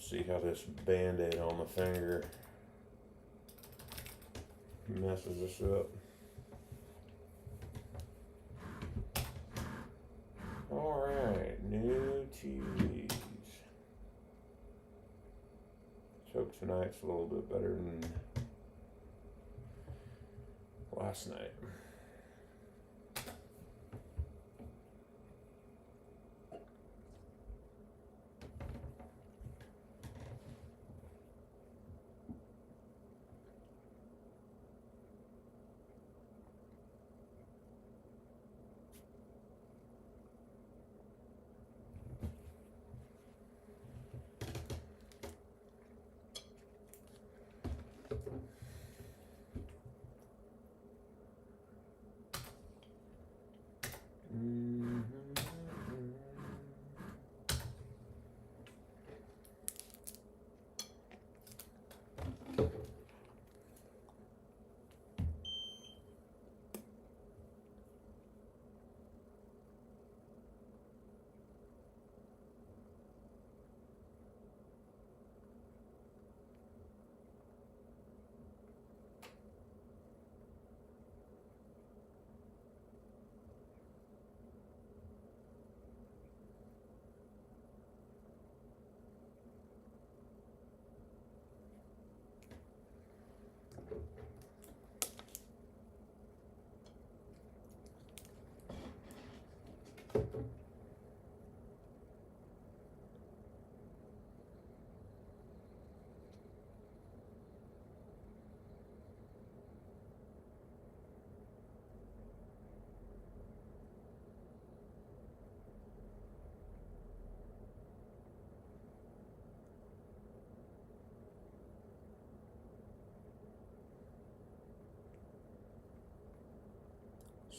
See how this band-aid on the finger messes this up. Alright, new TVs. Let's hope tonight's a little bit better than last night.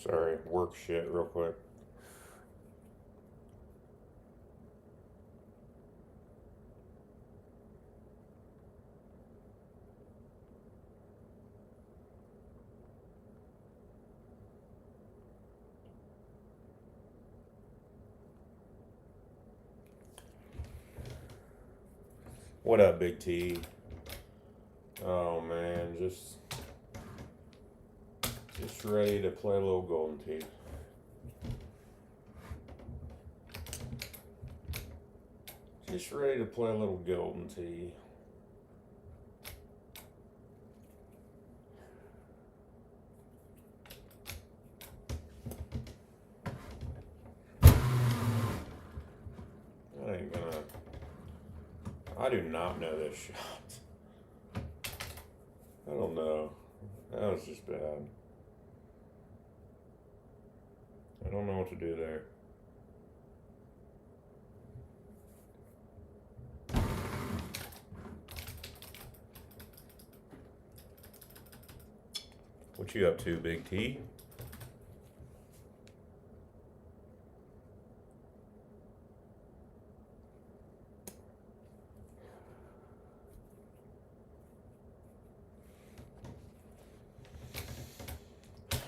Sorry, work shit real quick. What up, Big T? Oh man, just ready to play a little Golden Tee. Just ready to play a little Golden Tee. That ain't gonna. I do not know this shot. I don't know. That was just bad. I don't know what to do there. What you up to, Big T?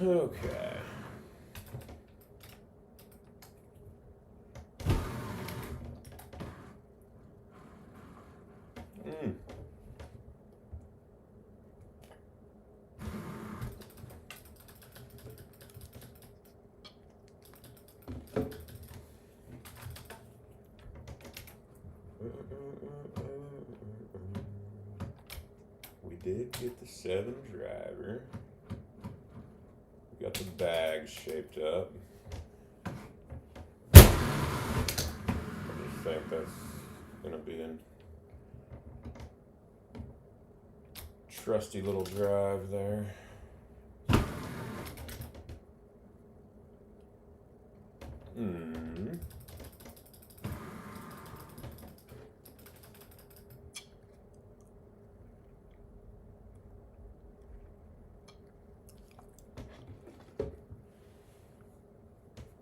Okay. We did get the 7 driver. We got the bags shaped up. that's gonna be in trusty little drive there.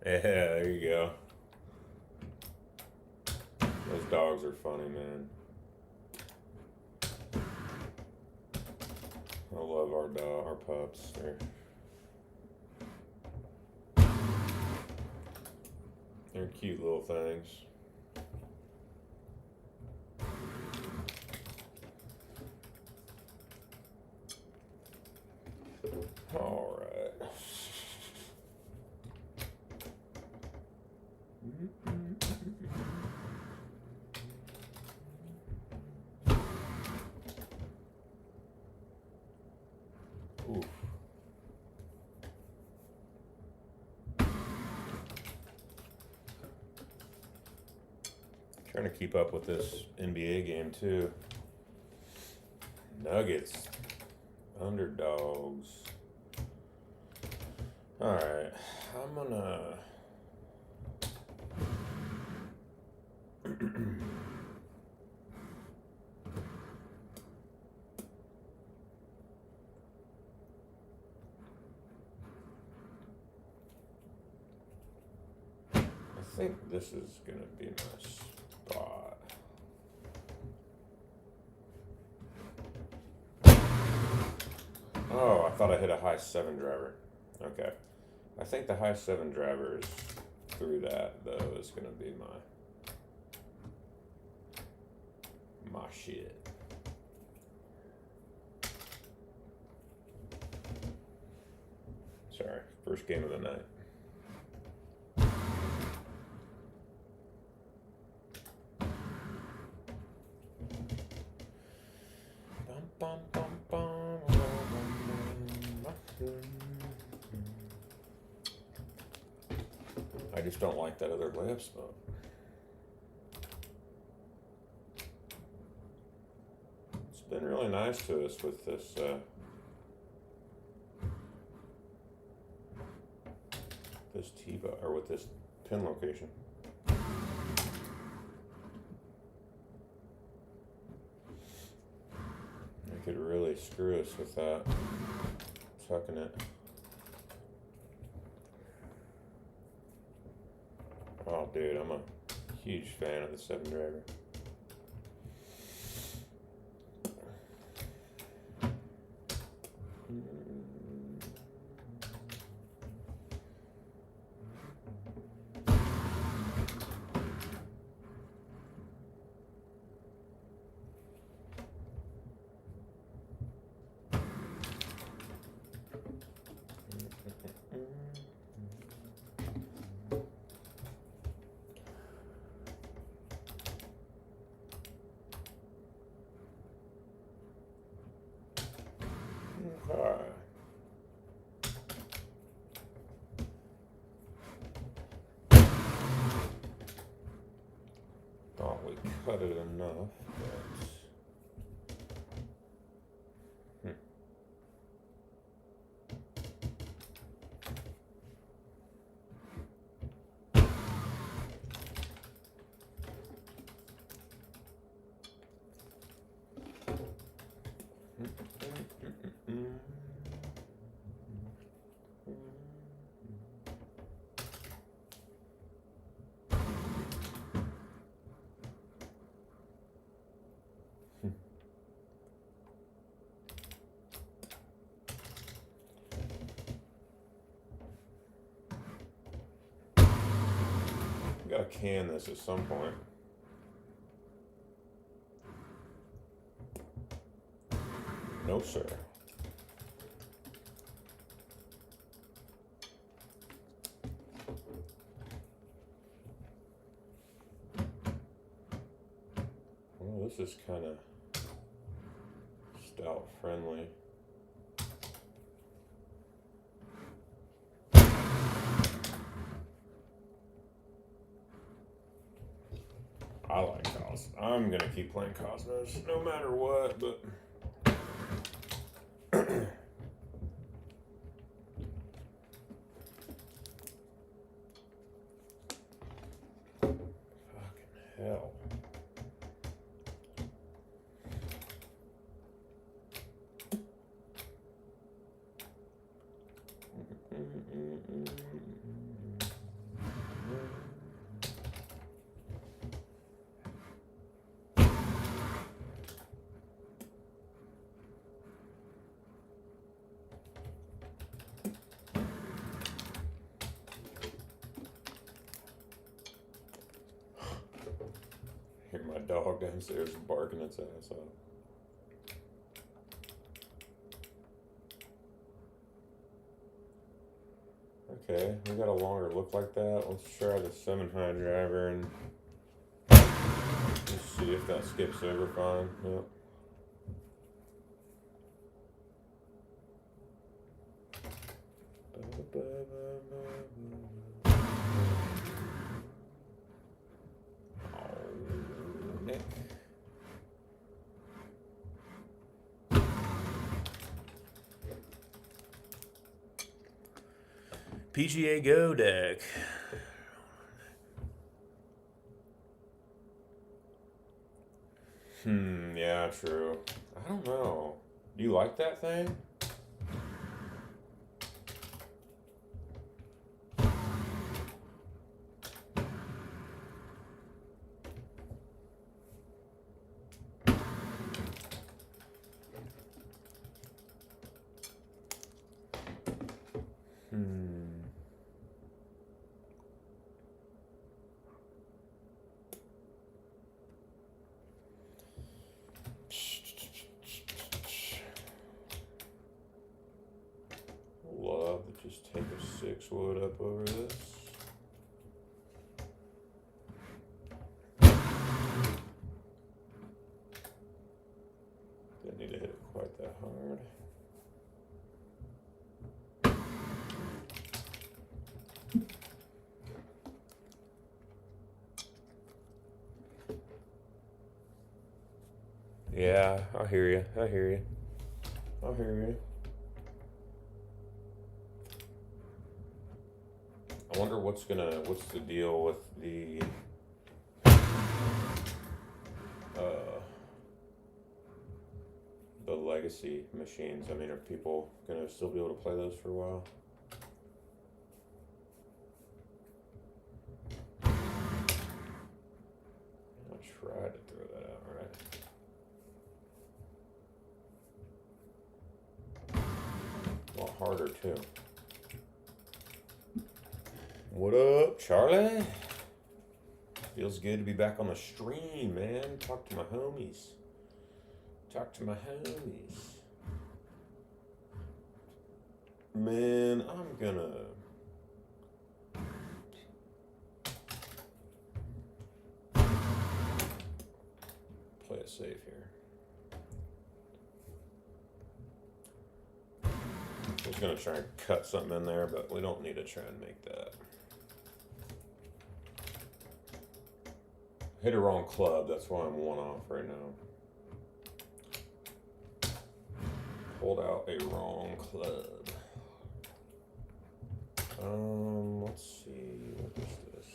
Yeah, there you go. Those dogs are funny, man. I love our pups. They're cute little things. All right. Oof. Trying to keep up with this NBA game too. Nuggets, underdogs. All right, I'm gonna. I think this is gonna be my spot. Oh, I thought I hit a high 7 driver. Okay. I think the high 7 driver is through that, though, is going to be my shit. Sorry, first game of the night. Bum, bum, bum, bum. I just don't like that other layup spot. It's been really nice to us with this this T-bar, or with this pin location. They could really screw us with that, tucking it. Oh, dude, I'm a huge fan of the 7 driver. Okay. Thought we cut it enough, but we gotta can this at some point. No, sir. Well, this is kind of stout friendly. I like Cosmos. I'm gonna keep playing Cosmos no matter what, but fucking hell. Hear my dog downstairs barking its ass off. Okay, we got a longer look like that. Let's try the 7 high driver and let's see if that skips over fine. Yep. Oh, Nick. PGA Go deck. Yeah, true. I don't know. Do you like that thing? Love to just take a 6 wood up over this. Didn't need to hit it quite that hard. Yeah, I hear you. I hear you. I hear you. I wonder what's the deal with the legacy machines. I mean, are people gonna still be able to play those for a while? I tried to throw that out, right? A lot harder too. What up, Charlie? Feels good to be back on the stream, man. Talk to my homies. Man, I'm gonna play it safe here. I was gonna try and cut something in there, but we don't need to try and make that. Hit a wrong club, that's why I'm 1 off right now. Pulled out a wrong club. Let's see, what is this?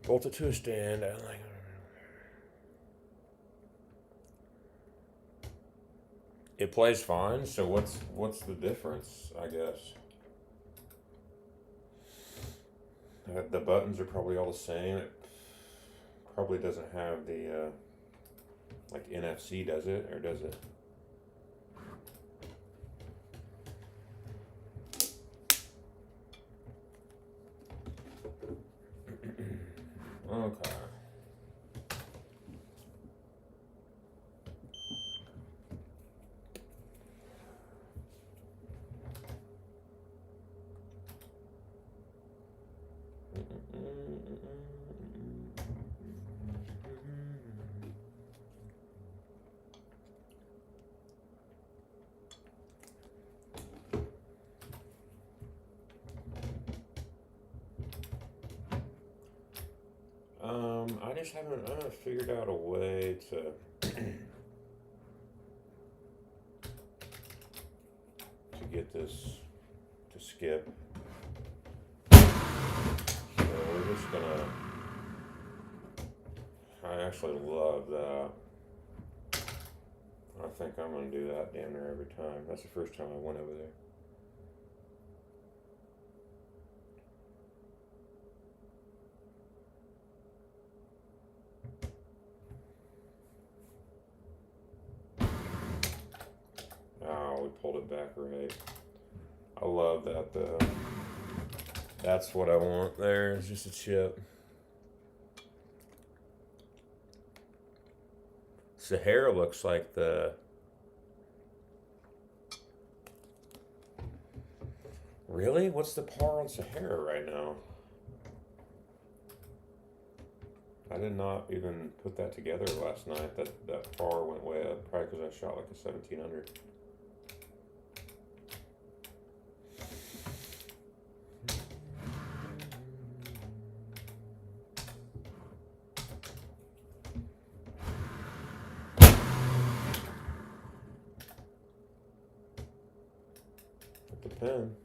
Bolted to a stand. I like. It plays fine. So what's the difference? I guess the buttons are probably all the same. It probably doesn't have the like NFC, does it, or does it? Okay. I just haven't figured out a way to get this to skip. So we're just gonna. I actually love that. I think I'm gonna do that damn near every time. That's the first time I went over there. Oh, we pulled it back right. I love that though. That's what I want there. It's just a chip. Sahara looks like the. Really? What's the par on Sahara right now? I did not even put that together last night. That par went way up, probably because I shot like a 1700. With the pen.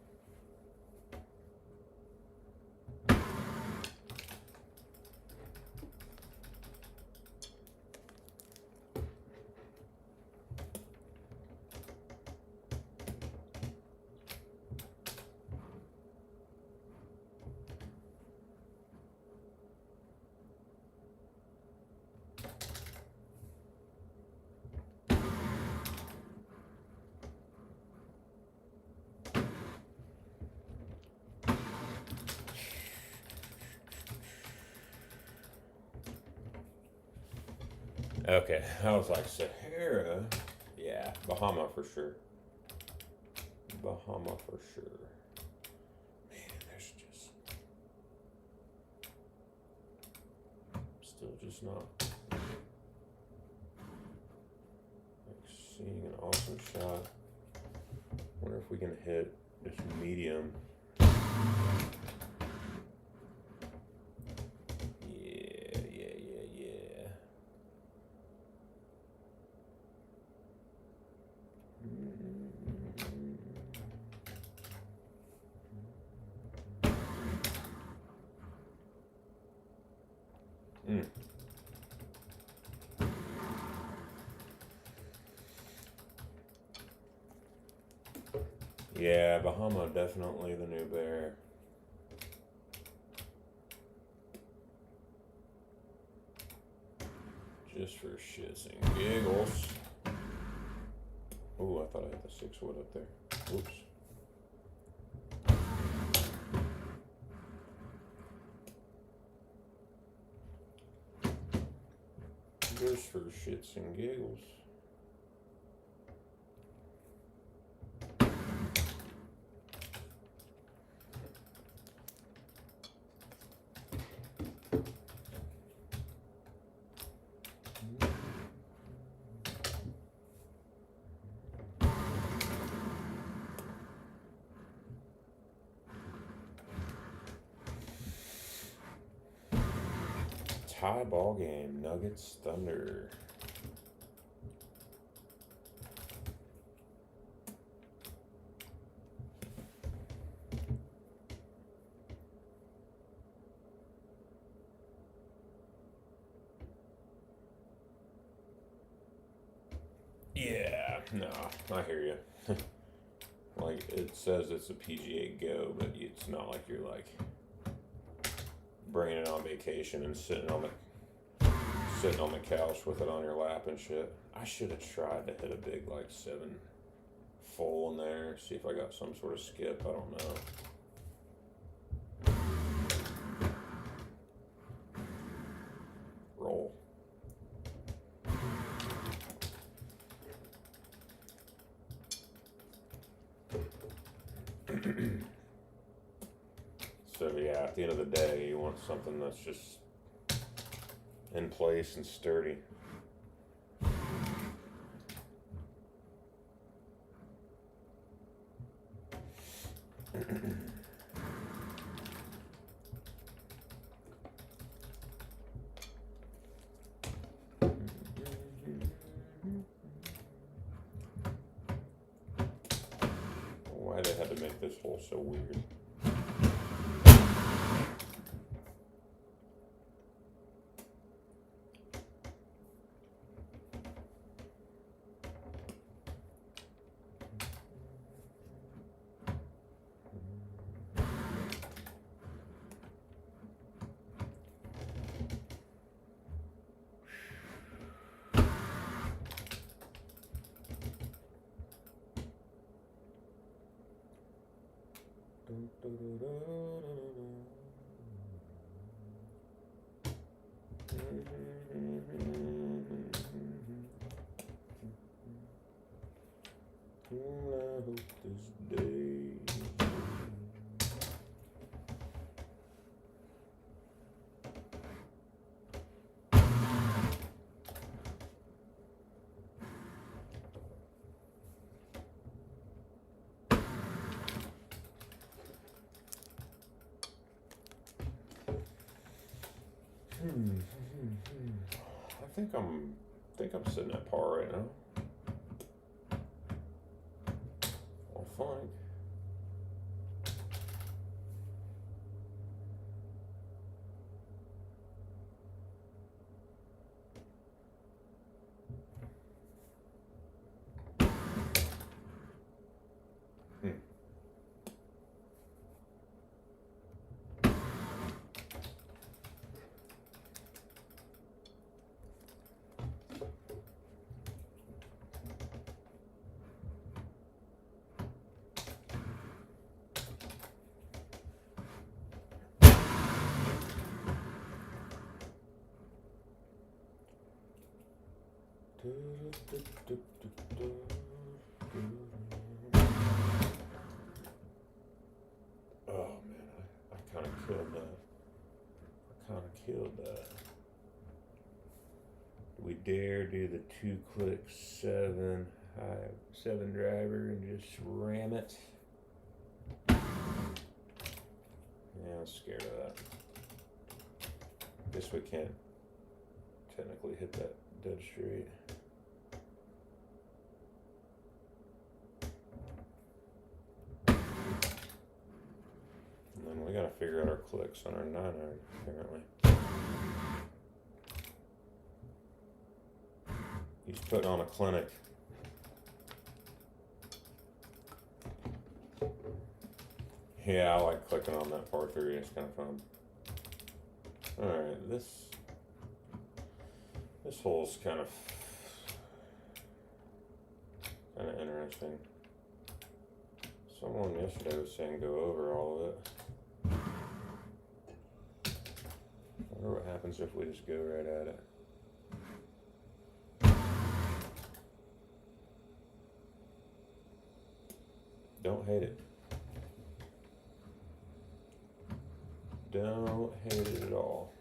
Okay, I was like, Sahara? Yeah, Bahama for sure. Bahama for sure. Man, there's just. Still just not. Like seeing an awesome shot. Wonder if we can hit this medium. Yeah, Bahama definitely the new bear. Just for shits and giggles. Oh, I thought I had the 6-wood up there. Whoops. Just for shits and giggles. Tie ball game, Nuggets, Thunder. Yeah, no, I hear you. Like, it says it's a PGA Go, but it's not like you're like bringing it on vacation and sitting on the couch with it on your lap and shit. I should have tried to hit a big like 7 full in there, see if I got some sort of skip. I don't know. Roll. of, yeah, at the end of the day, you want something that's just in place and sturdy. Why they had to make this hole so weird? I hope this day. I think I'm sitting at par right now. I think. Oh man, I kind of killed that. Do we dare do the 2-click 7 driver and just ram it? Yeah, I'm scared of that. Guess we can't technically hit that dead straight. And then we gotta figure out our clicks on our 9-iron, apparently. He's putting on a clinic. Yeah, I like clicking on that par 3, it's kind of fun. Alright, this hole's kind of interesting. Someone yesterday was saying go over all of it. I wonder what happens if we just go right at it. Don't hate it. Don't hate it at all.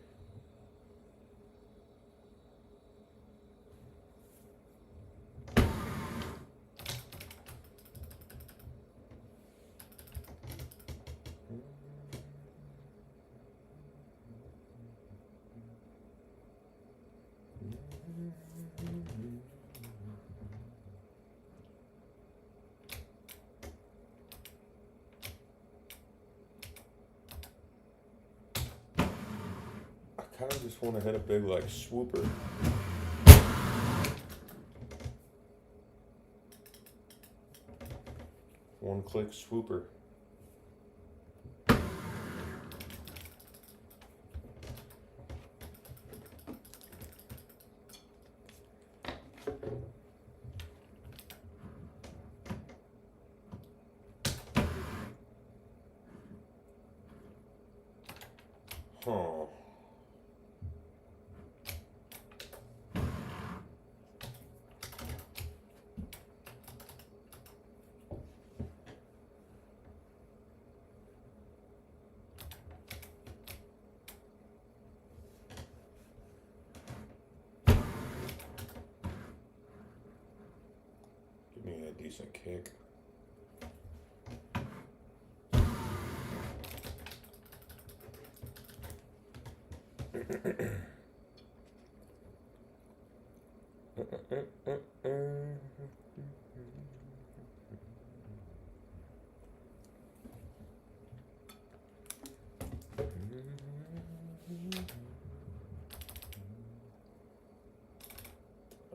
I kind of just want to hit a big like swooper. One click swooper. Huh. decent kick.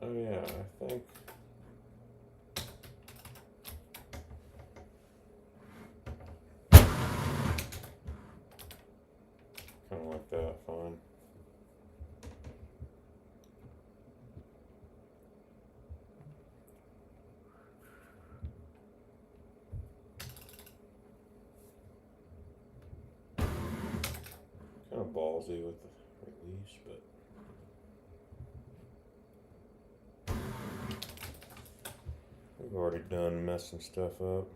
Oh yeah, I think kind of like that, fine. Kind of ballsy with the release, but we've already done messing stuff up.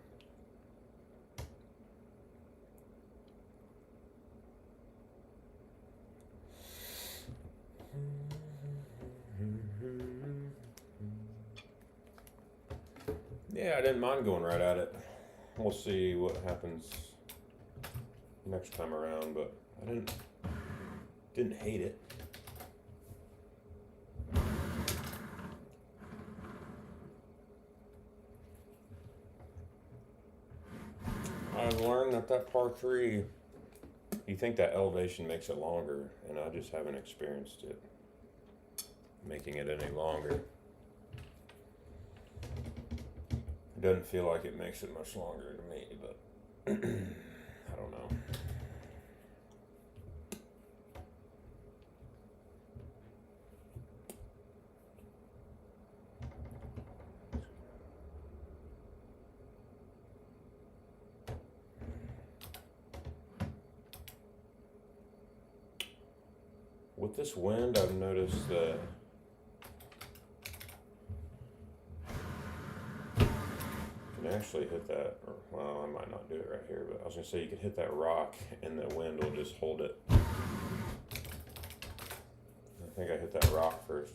Yeah, I didn't mind going right at it. We'll see what happens next time around, but I didn't hate it. I've learned that par 3, you think that elevation makes it longer, and I just haven't experienced it making it any longer. It doesn't feel like it makes it much longer to me, but I don't know. With this wind, I've noticed that you can actually hit that, or, well, I might not do it right here, but I was going to say you can hit that rock and the wind will just hold it. I think I hit that rock first.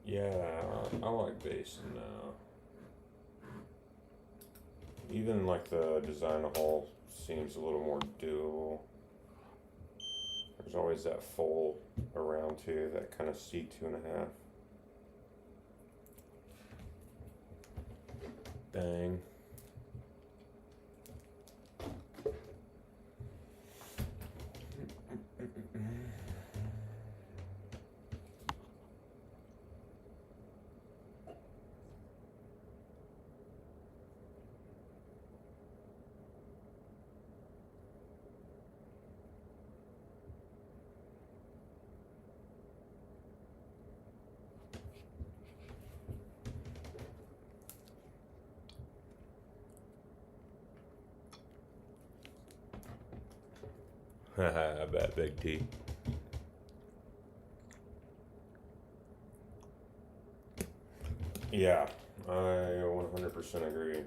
Yeah, I like basing now. Even like the design of hole seems a little more doable. There's always that full around too, that kind of C2.5. Bang. I bet Big T. Yeah, I 100% agree.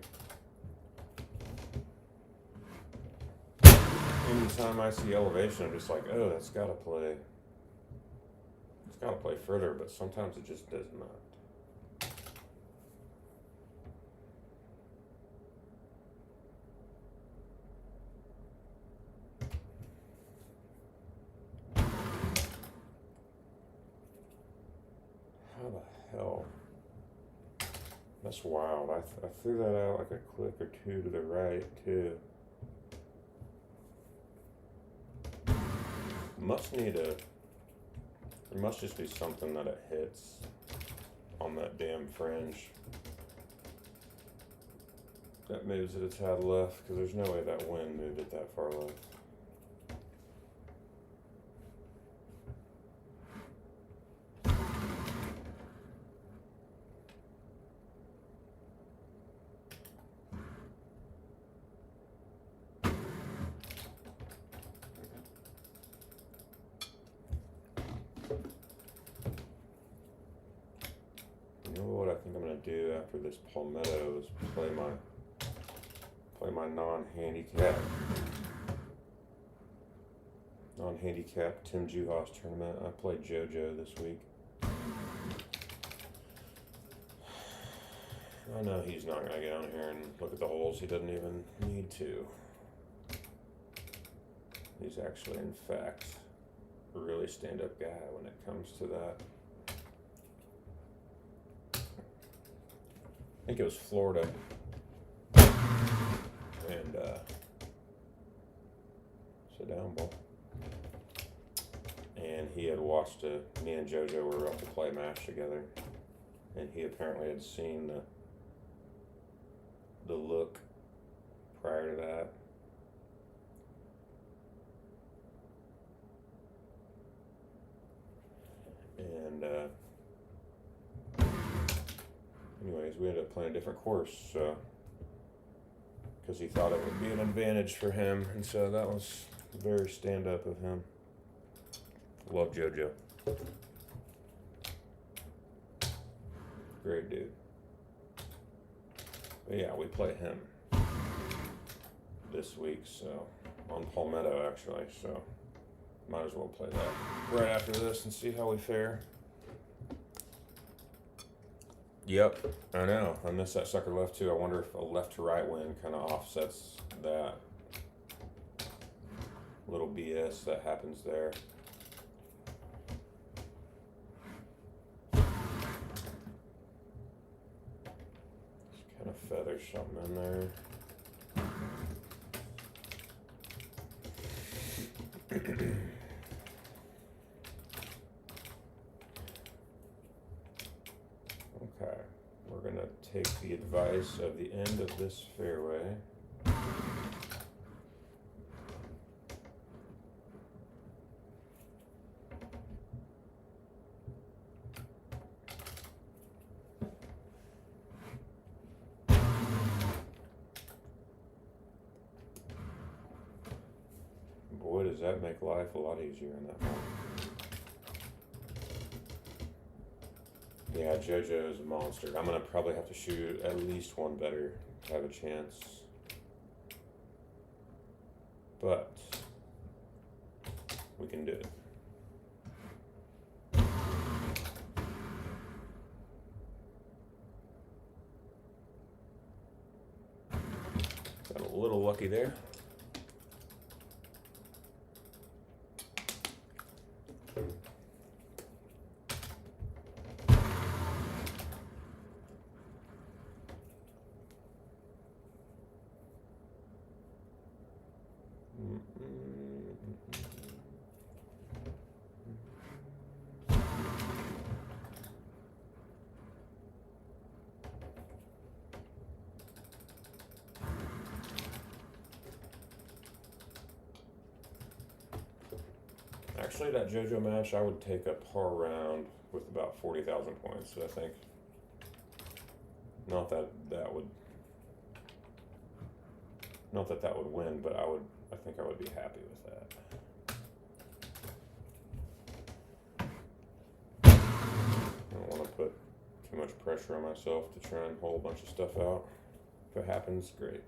Anytime I see elevation, I'm just like, oh, that's gotta play. It's gotta play further, but sometimes it just does not. How the hell? That's wild. I threw that out like a click or two to the right, too. There must just be something that it hits on that damn fringe that moves it a tad left, because there's no way that wind moved it that far left. You know what I think I'm gonna do after this Palmetto is play my non-handicap Tim Juhas tournament. I played JoJo this week. I know he's not gonna get on here and look at the holes. He doesn't even need to. He's actually, in fact, a really stand-up guy when it comes to that. I think it was Florida. And, sit down, ball. And he had watched me and JoJo were up to play a match together. And he apparently had seen the look prior to that. And anyways, we ended up playing a different course because he thought it would be an advantage for him, and so that was very stand-up of him. Love JoJo. Great dude. But yeah, we play him this week, so on Palmetto actually, so might as well play that right after this and see how we fare. Yep, I know. I missed that sucker left too. I wonder if a left to right wind kind of offsets that little BS that happens there. Just kind of feather something in there. Okay, we're going to take the advice of the end of this fairway. Boy, does that make life a lot easier in that one. Yeah, JoJo is a monster. I'm going to probably have to shoot at least one better to have a chance. But we can do it. Got a little lucky there. Actually, that JoJo match, I would take a par round with about 40,000 points, I think. Not that that would win, but I think I would be happy with that. I don't want to put too much pressure on myself to try and hold a bunch of stuff out. If it happens, great.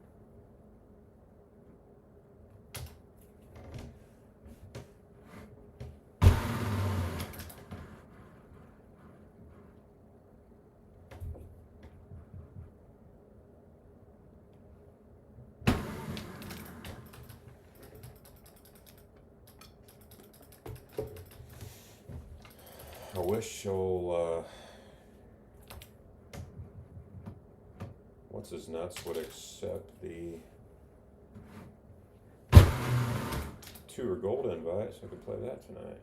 I wish old, what's his nuts would accept the tour gold invite so I could play that tonight.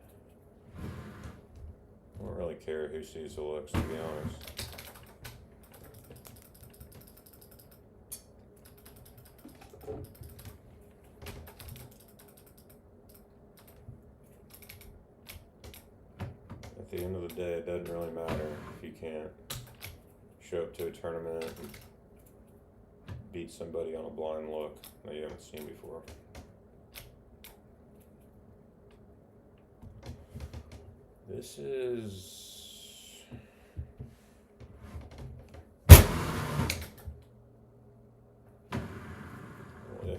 I don't really care who sees the looks, to be honest. At the end of the day, it doesn't really matter if you can't show up to a tournament and beat somebody on a blind look that you haven't seen before. This is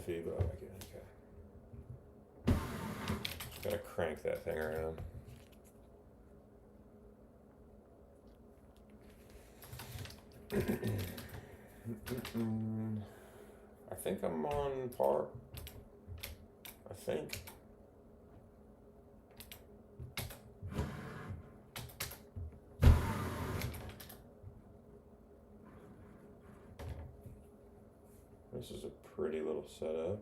iffy, but I like it. Okay. Just gotta crank that thing around. I think I'm on par. I think. This is a pretty little setup.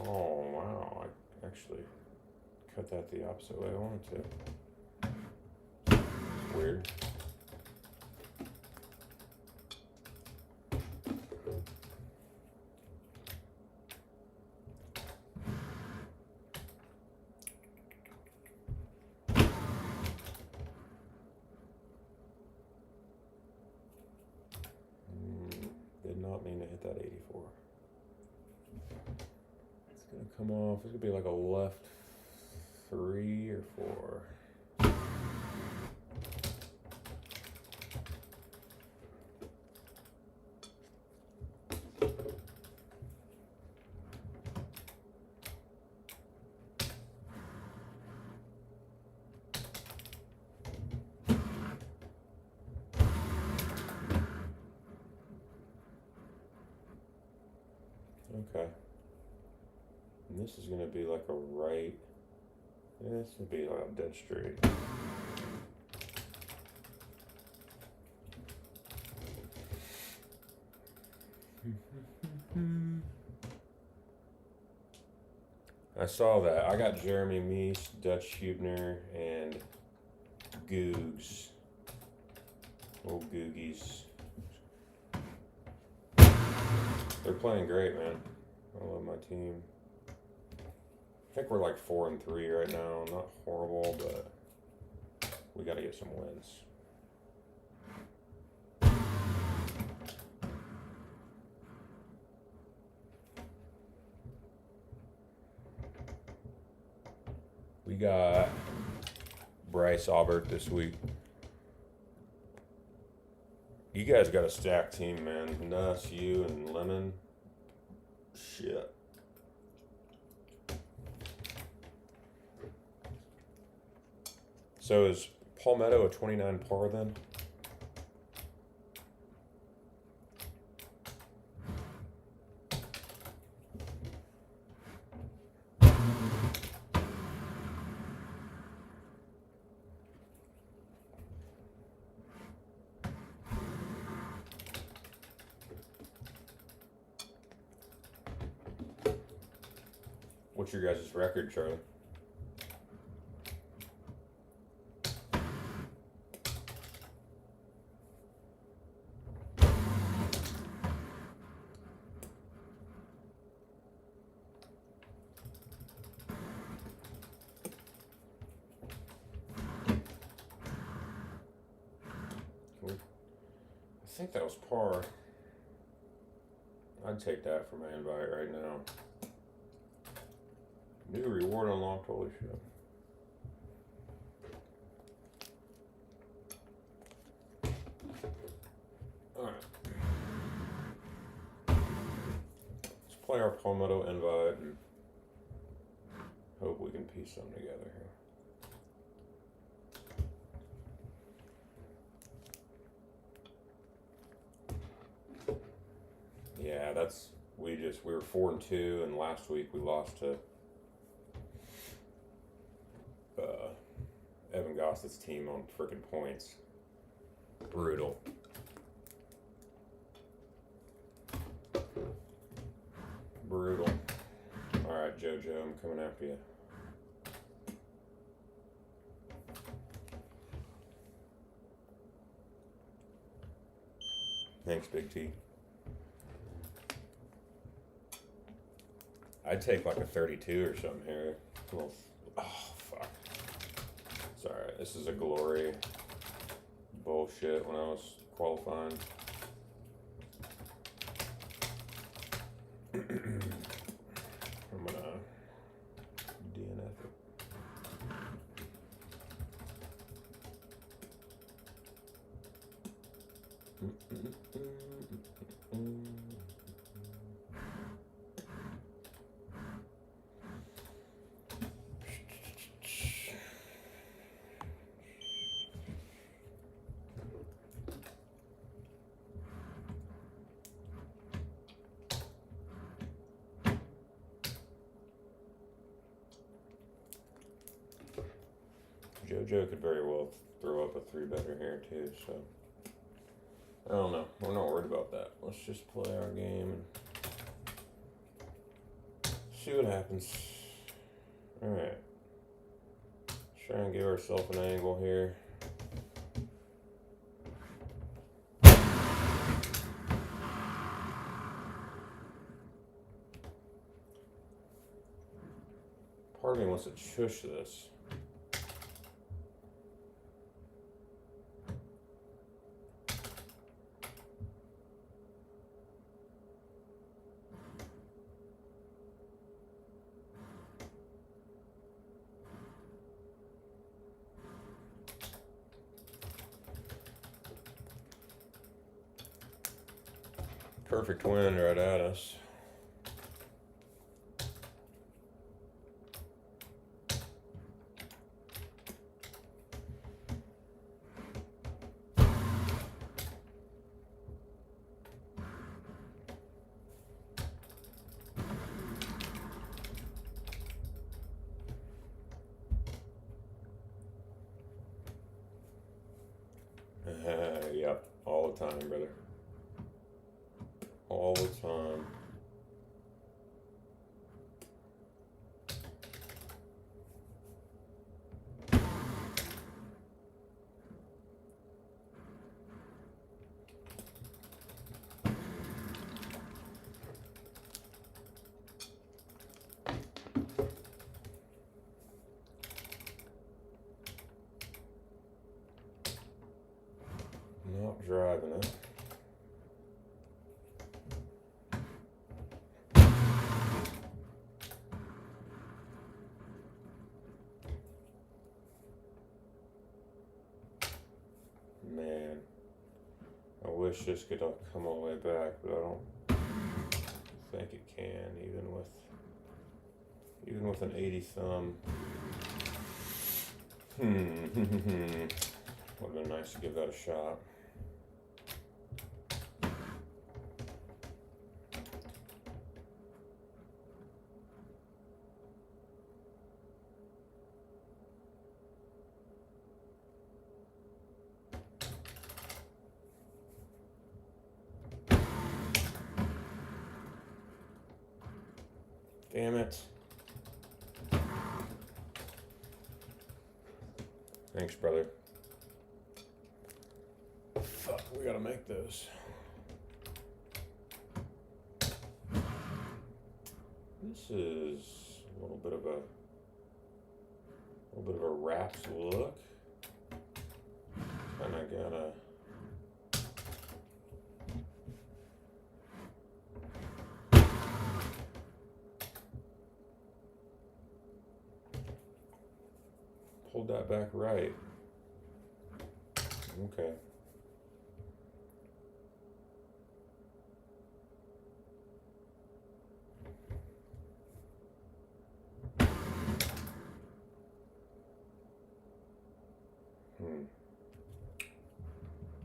Oh wow, I actually cut that the opposite way I wanted to. Weird. Did not mean to hit that 84. It's gonna come off. It's gonna be like a left 3 or 4. Okay. And this is gonna be like a right. Yeah, this would be like dead straight. I saw that. I got Jeremy Meese, Dutch Hubner, and Googs. Old Googies. They're playing great, man. I love my team. I think we're like 4-3 right now. Not horrible, but we got to get some wins. We got Bryce Aubert this week. You guys got a stacked team, man. Nuss, you, and Lemon. Shit. So is Palmetto a 29 par then? What's your guys' record, Charlie? I think that was par. I'd take that for my invite right now. New reward unlocked, holy shit. Alright. Let's play our Palmetto invite and hope we can piece something together here. Yeah, that's we were 4-2 and last week we lost to Evan Gossett's team on freaking points. Brutal. Brutal. Alright, JoJo, I'm coming after you. Thanks, Big T. I'd take like a 32 or something here. Well, oh, fuck. It's alright. This is a glory bullshit when I was qualifying. I'm gonna DNF it. JoJo could very well throw up a 3-better here too, so I don't know. We're not worried about that. Let's just play our game and see what happens. Alright. Try and give ourselves an angle here. Part of me wants to shush this. Perfect wind right at us. Yep, all the time, brother. All the time. Not driving it. Man, I wish this could come all the way back, but I don't think it can, even with an 80 thumb. Would have been nice to give that a shot. Damn it. Thanks, brother. Fuck, we gotta make this. This is a little bit of a wraps look. Kinda gotta hold that back right. Okay.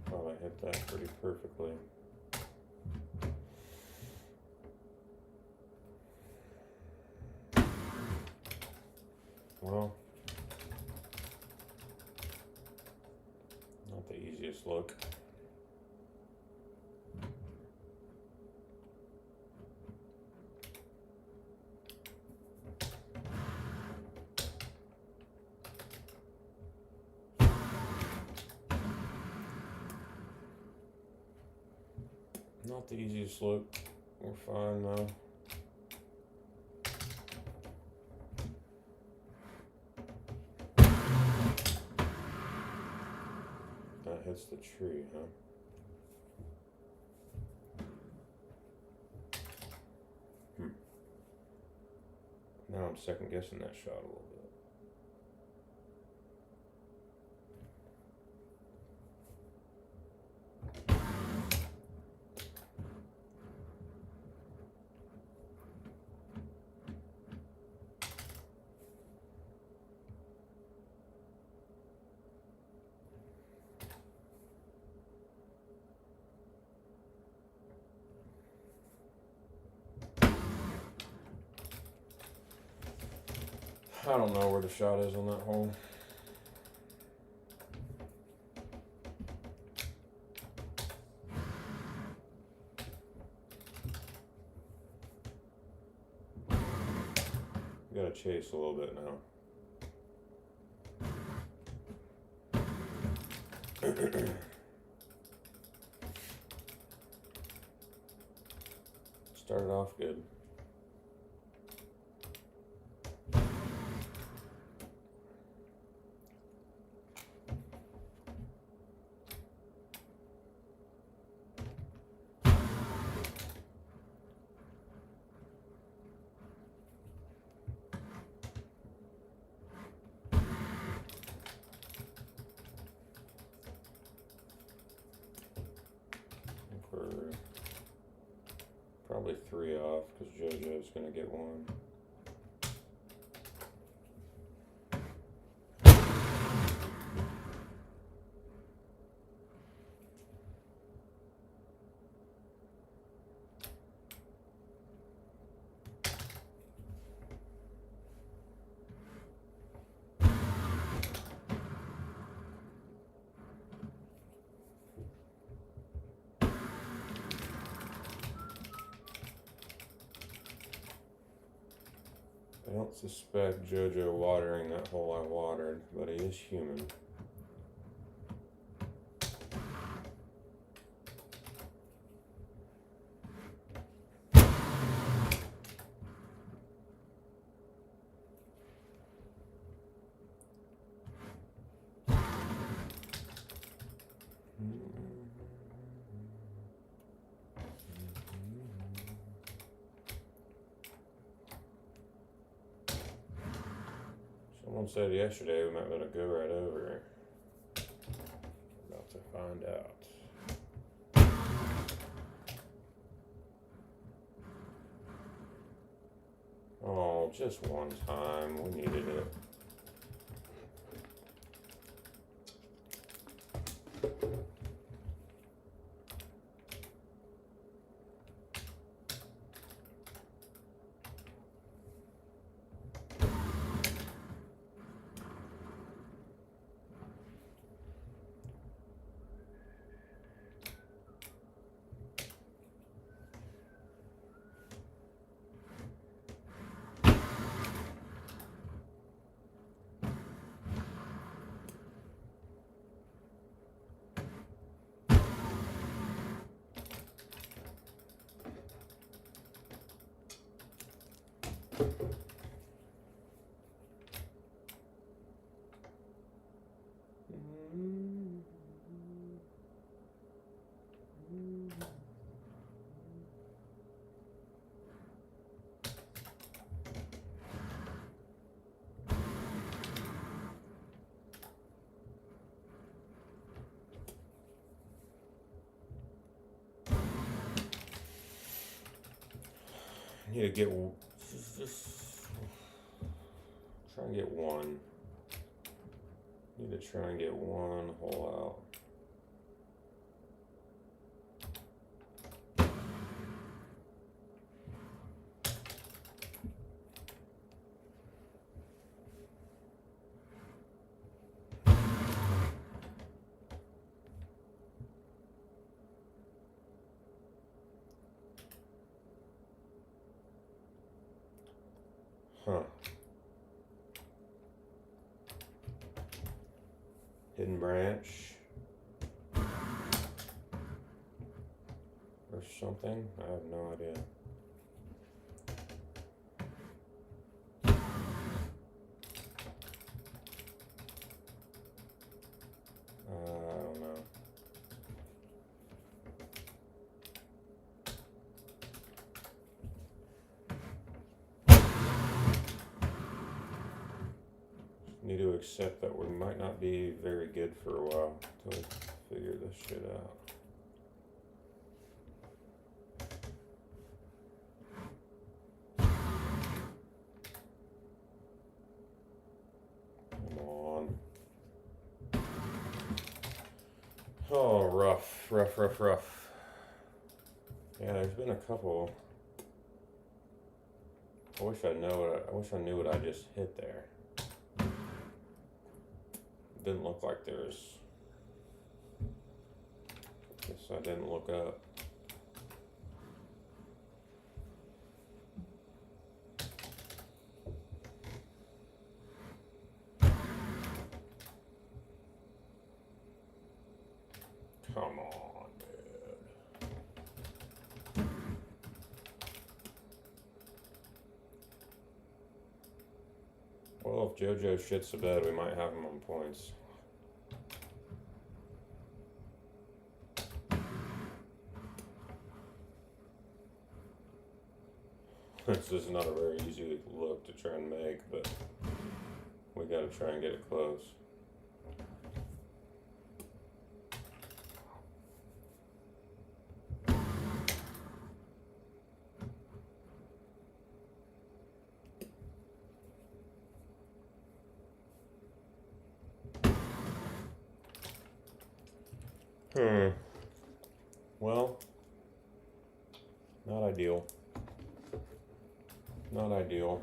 Thought I hit that pretty perfectly. Well, not the easiest look. Not the easiest look. We're fine though. That hits the tree, huh? Now I'm second guessing that shot a little bit. I don't know where the shot is on that hole. Gotta chase a little bit now. Started off good. We're probably 3 off because JoJo's gonna get one. I don't suspect JoJo watering that hole I watered, but he is human. Someone said yesterday we might be able to go right over. About to find out. Oh, just one time. We needed it. Need to get just try and get one. Need to try and get one hole out. Huh. Hidden branch. Or something. I have no idea. I don't know. Need to accept that we might not be very good for a while until we figure this shit out. Come on. Oh, rough. Yeah, there's been a couple. I wish I knew what I just hit there. Didn't look like there's. Guess I didn't look up. Come on, dude. Well, if JoJo shits the bed, we might have him on points. This is not a very easy look to try and make, but we gotta try and get it close. Well, not ideal. Not ideal.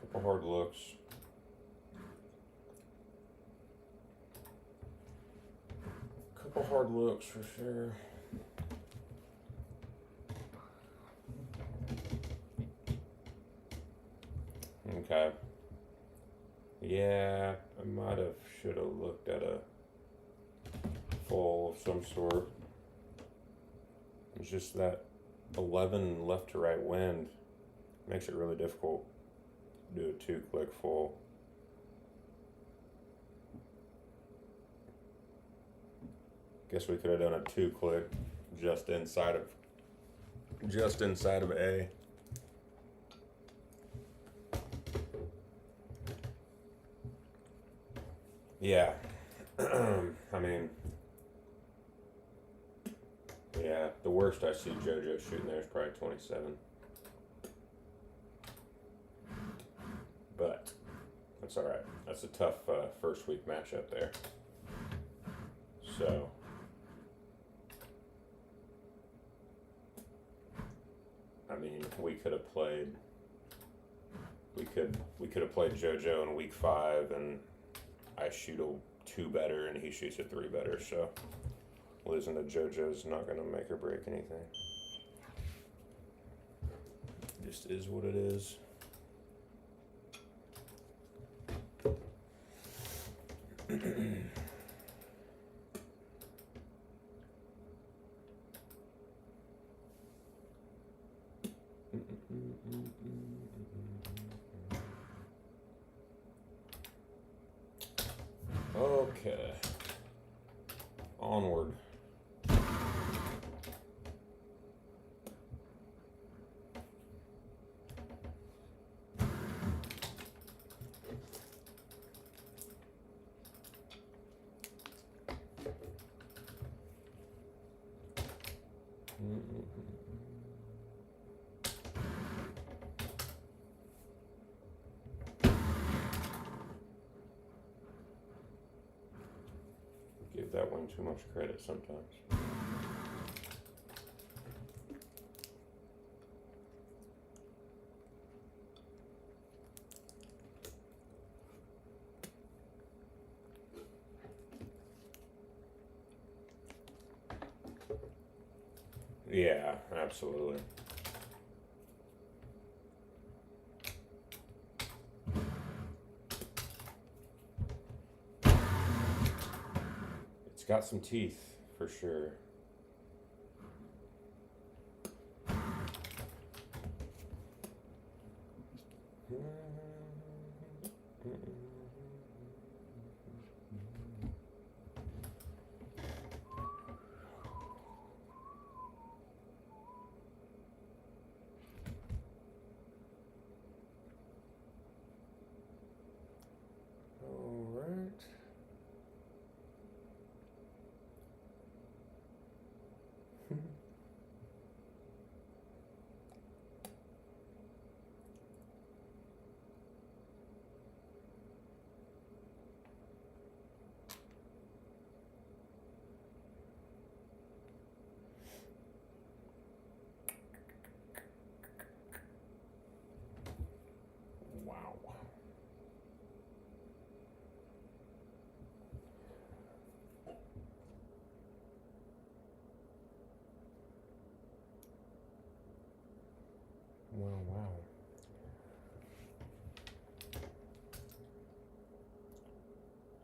Couple hard looks. Couple hard looks for sure. Okay. Yeah, I might have should have looked at a full of some sort. It's just that 11 left to right wind makes it really difficult to do a 2-click full. Guess we could have done a 2-click just inside of A. Yeah. I mean, yeah, the worst I see JoJo shooting there is probably 27. But that's all right. That's a tough first week matchup there. So, I mean, we could have played. We could have played JoJo in week 5, and I shoot a 2 better, and he shoots a 3 better. So, losing to JoJo is not going to make or break anything. Just is what it is. Okay. Onward. Give that one too much credit sometimes. Yeah, absolutely. It's got some teeth, for sure.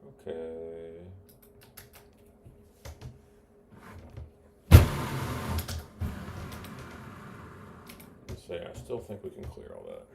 Okay. Let's say I still think we can clear all that.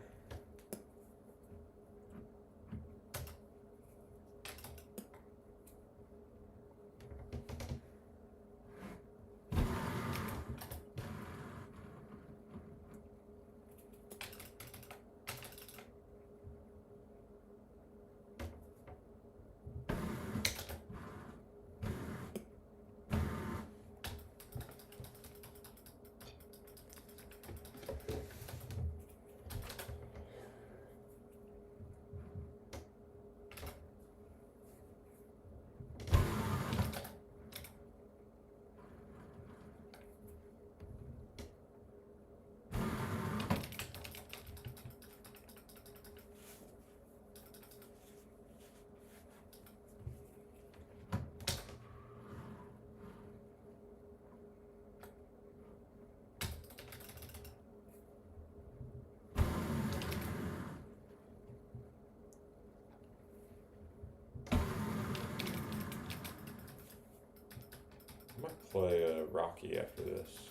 I might play a Rocky after this.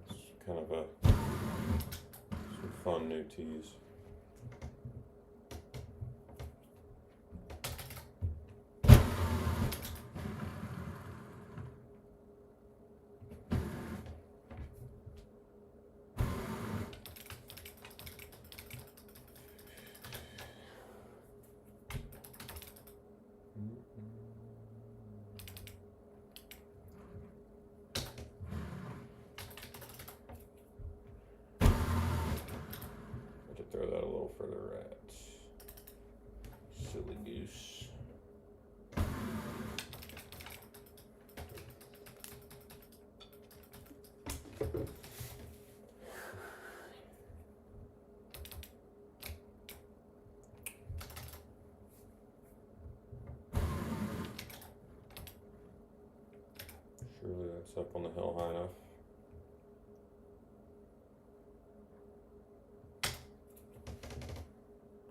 It's kind of some fun new tees. Throw that a little further right. Silly goose. Surely that's up on the hill high enough.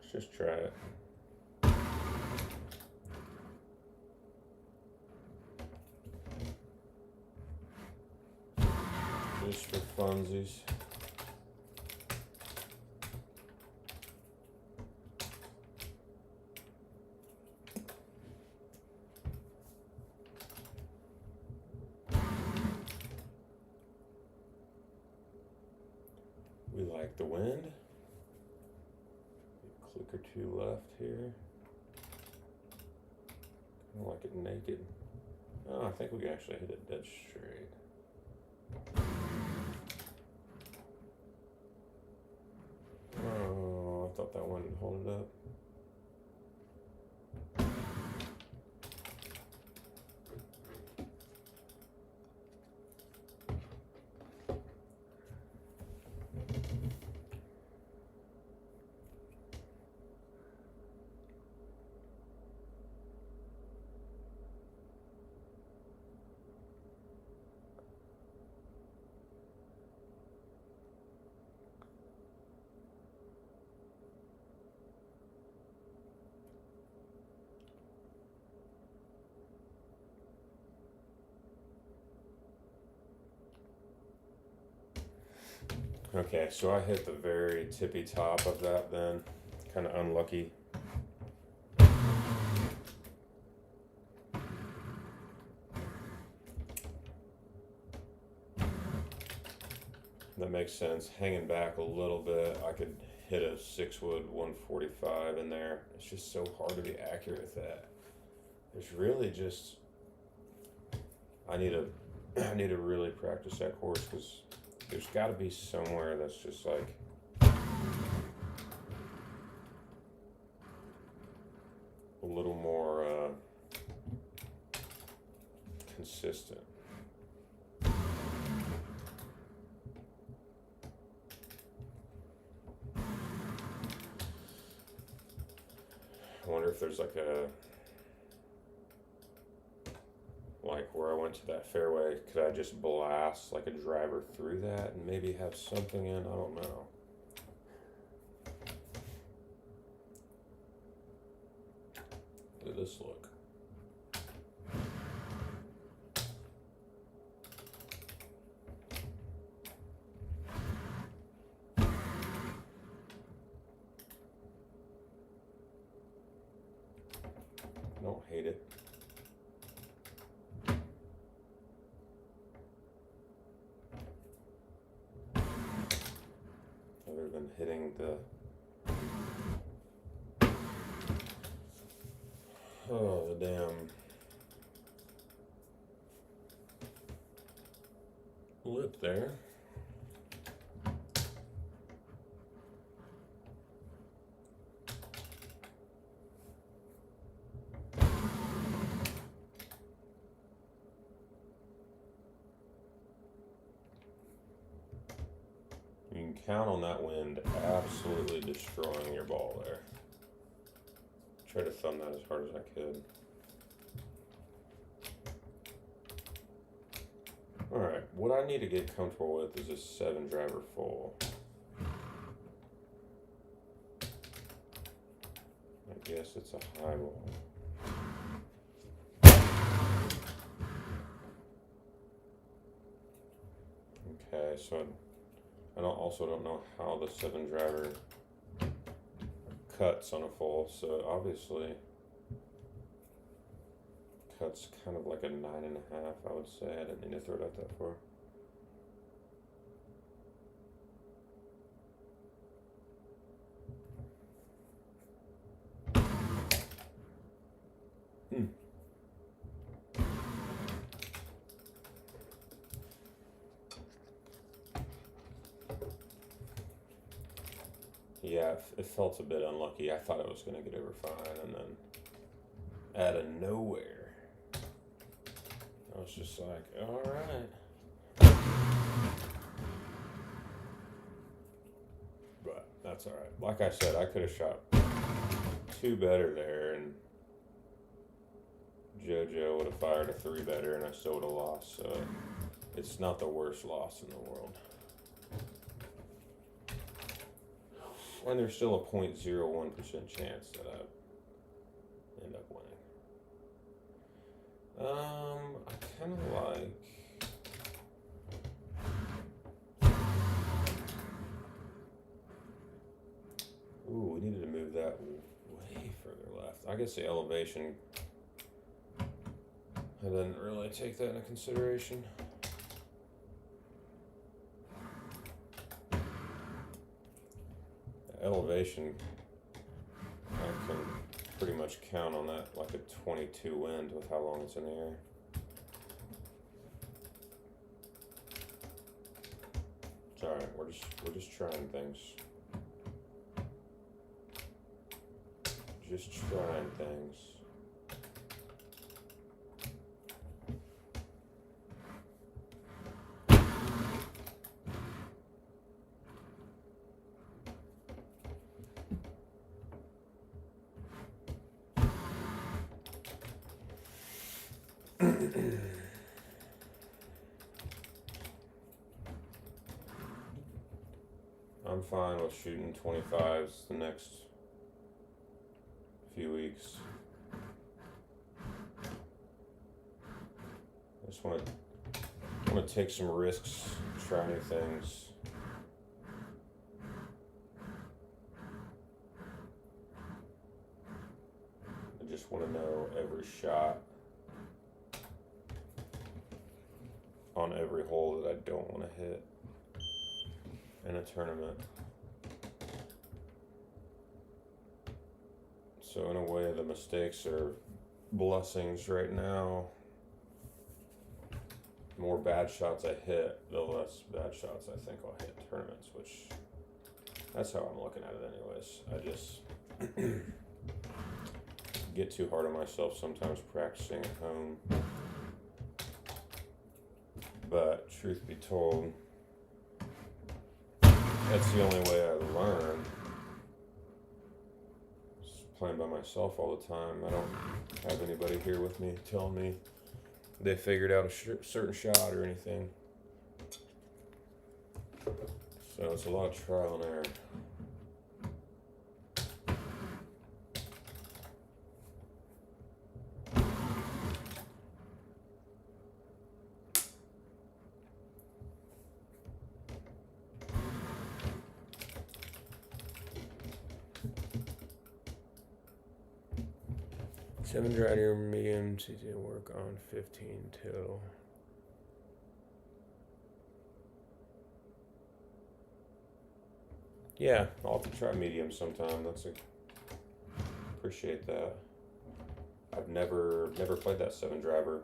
Let's just try it. Just for funsies. We like the wind. A click or two left here. I don't like it naked. Oh, I think we can actually hit it dead straight. Oh, I thought that one would hold it up. Okay, so I hit the very tippy top of that then. Kind of unlucky. That makes sense. Hanging back a little bit, I could hit a 6-wood 145 in there. It's just so hard to be accurate with that. There's really just I need to really practice that course because there's got to be somewhere that's just like a little more consistent. I wonder if there's like where I went to that fairway, could I just blast like a driver through that and maybe have something in? I don't know. this look? I don't hate it. Other than hitting the damn lip there. You can count on that wind absolutely destroying your ball there. Try to thumb that as hard as I could. Alright, what I need to get comfortable with is a 7 driver full. I guess it's a high ball. Okay, so I also don't know how the 7 driver cuts on a full, so obviously cuts kind of like a 9.5, I would say. I didn't need to throw it out that far. Yeah, it felt a bit unlucky. I thought it was going to get over fine, and then out of nowhere, I was just like, all right. But that's all right. Like I said, I could have shot 2 better there, and JoJo would have fired a 3 better, and I still would have lost. So it's not the worst loss in the world. And there's still a 0.01% chance that I end up winning. I kind of like. Ooh, we needed to move that way further left. I guess the elevation, I didn't really take that into consideration. Elevation, I can pretty much count on that like a 22 wind with how long it's in the air. It's all right. We're just trying things. Just trying things. I'm fine with shooting 25s the next few weeks. I just want to take some risks, try new things. I just want to know every shot on every hole that I don't want to hit in a tournament. So in a way, the mistakes are blessings right now. The more bad shots I hit, the less bad shots I think I'll hit in tournaments, which that's how I'm looking at it anyways. I just get too hard on myself sometimes practicing at home. But truth be told, that's the only way I learn. Just playing by myself all the time. I don't have anybody here with me telling me they figured out a certain shot or anything. So it's a lot of trial and error. 7 driver medium, easy to work on, 15 till. Yeah, I'll have to try medium sometime. Appreciate that. I've never played that 7 driver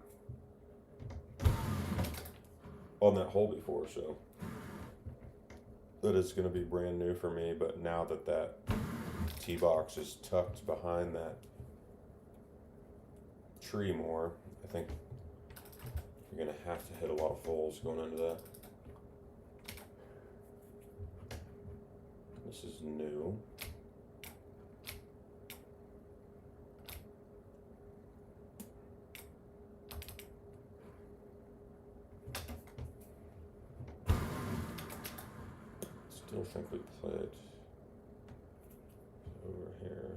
on that hole before, so that is going to be brand new for me. But now that tee box is tucked behind that tree more, I think you're going to have to hit a lot of holes going into that. This is new. Still think we played over here.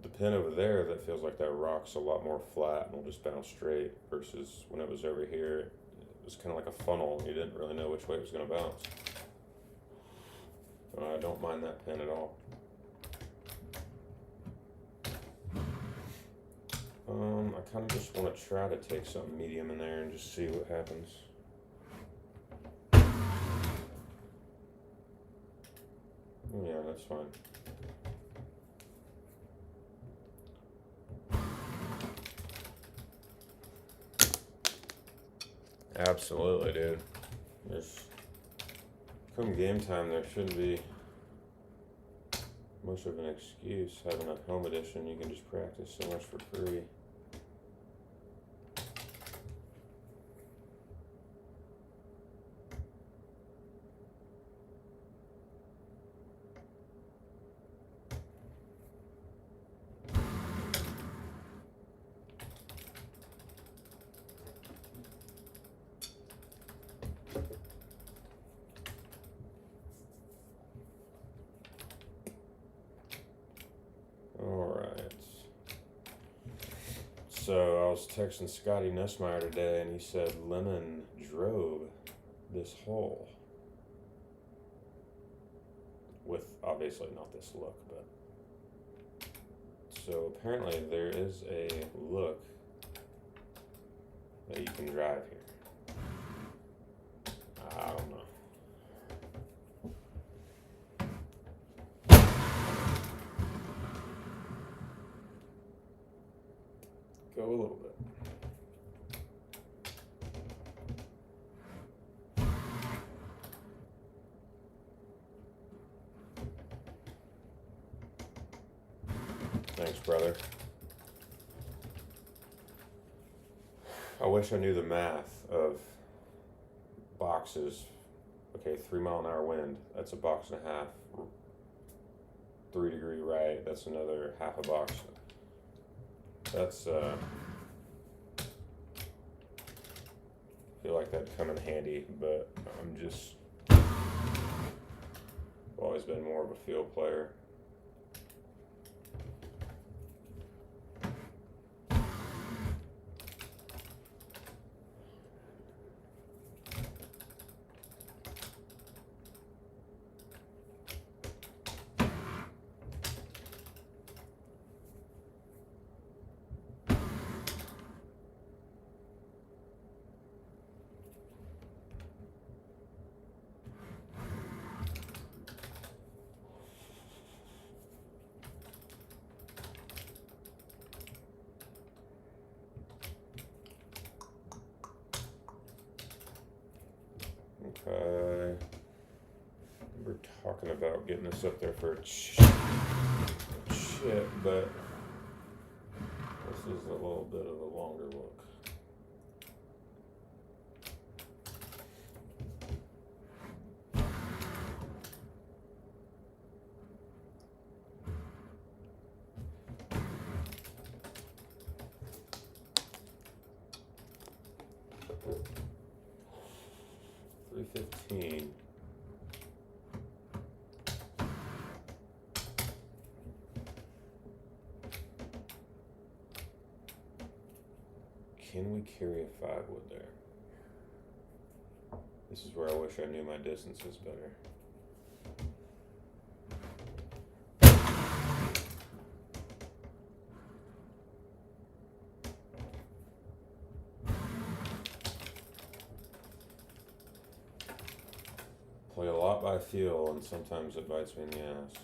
The pin over there, that feels like that rock's a lot more flat and will just bounce straight, versus when it was over here, it was kind of like a funnel. You didn't really know which way it was going to bounce. I don't mind that pin at all. I kind of just want to try to take something medium in there and just see what happens. Yeah, that's fine. Absolutely, dude. Come game time, there shouldn't be much of an excuse. Having a home edition, you can just practice so much for free. Alright. So I was texting Scotty Nussmeyer today, and he said Lemon drove this hole. With obviously not this look, but. So apparently there is a look that you can drive here. I don't know. Go a little bit. Thanks, brother. I wish I knew the math of boxes. Okay, 3 mile an hour wind, that's a box and a half. 3 degree right, that's another half a box. That's, I feel like that'd come in handy, but I've always been more of a field player. Okay. We're talking about getting this up there for shit, but this is a little bit of a longer look. $315. Can we carry a 5-wood there? This is where I wish I knew my distances better. Play a lot by feel, and sometimes it bites me in the ass.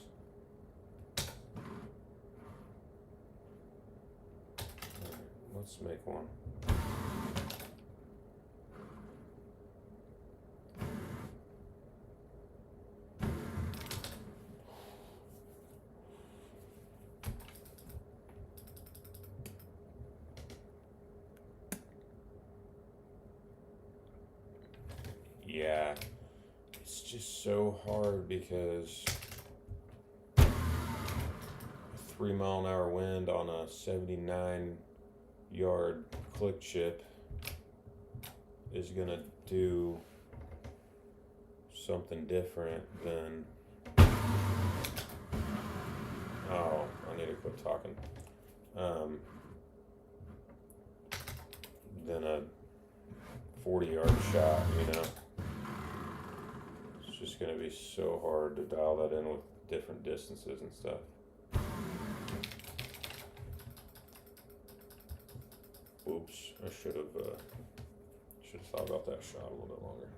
Alright, let's make one. Yeah, it's just so hard because a 3-mile-an-hour wind on a 79-yard click chip is gonna do something different than. Oh, I need to quit talking. Than a 40-yard shot, you know. It's just going to be so hard to dial that in with different distances and stuff. Oops, I should have thought about that shot a little bit longer.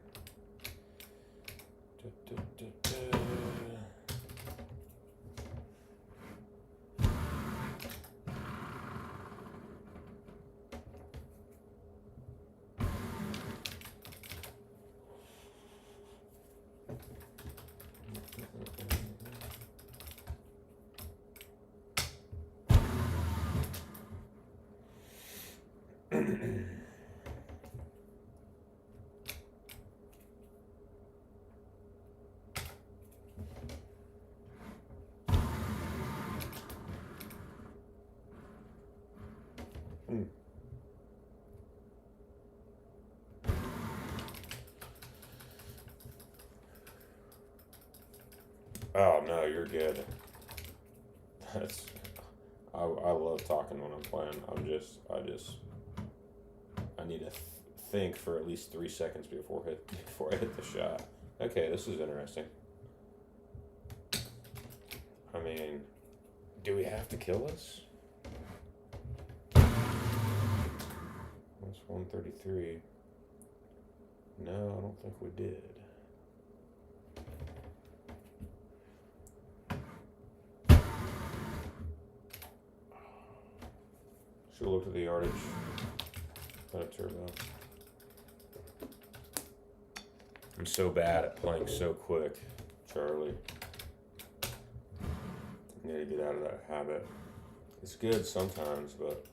Oh no, you're good. That's I love talking when I'm playing. I need to think for at least 3 seconds before I hit the shot. Okay, this is interesting. I mean, do we have to kill this? That's 133. No, I don't think we did. Should look at the yardage. Put a turbo. I'm so bad at playing so quick, Charlie. I need to get out of that habit. It's good sometimes, but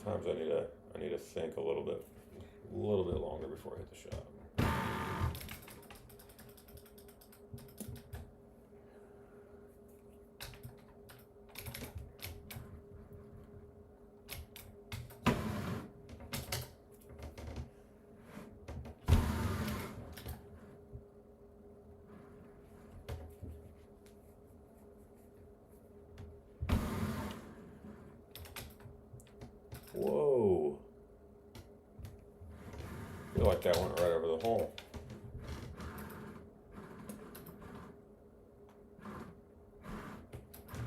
sometimes I need to think a little bit longer before I hit the shot. Whoa. I feel like that went right over the hole.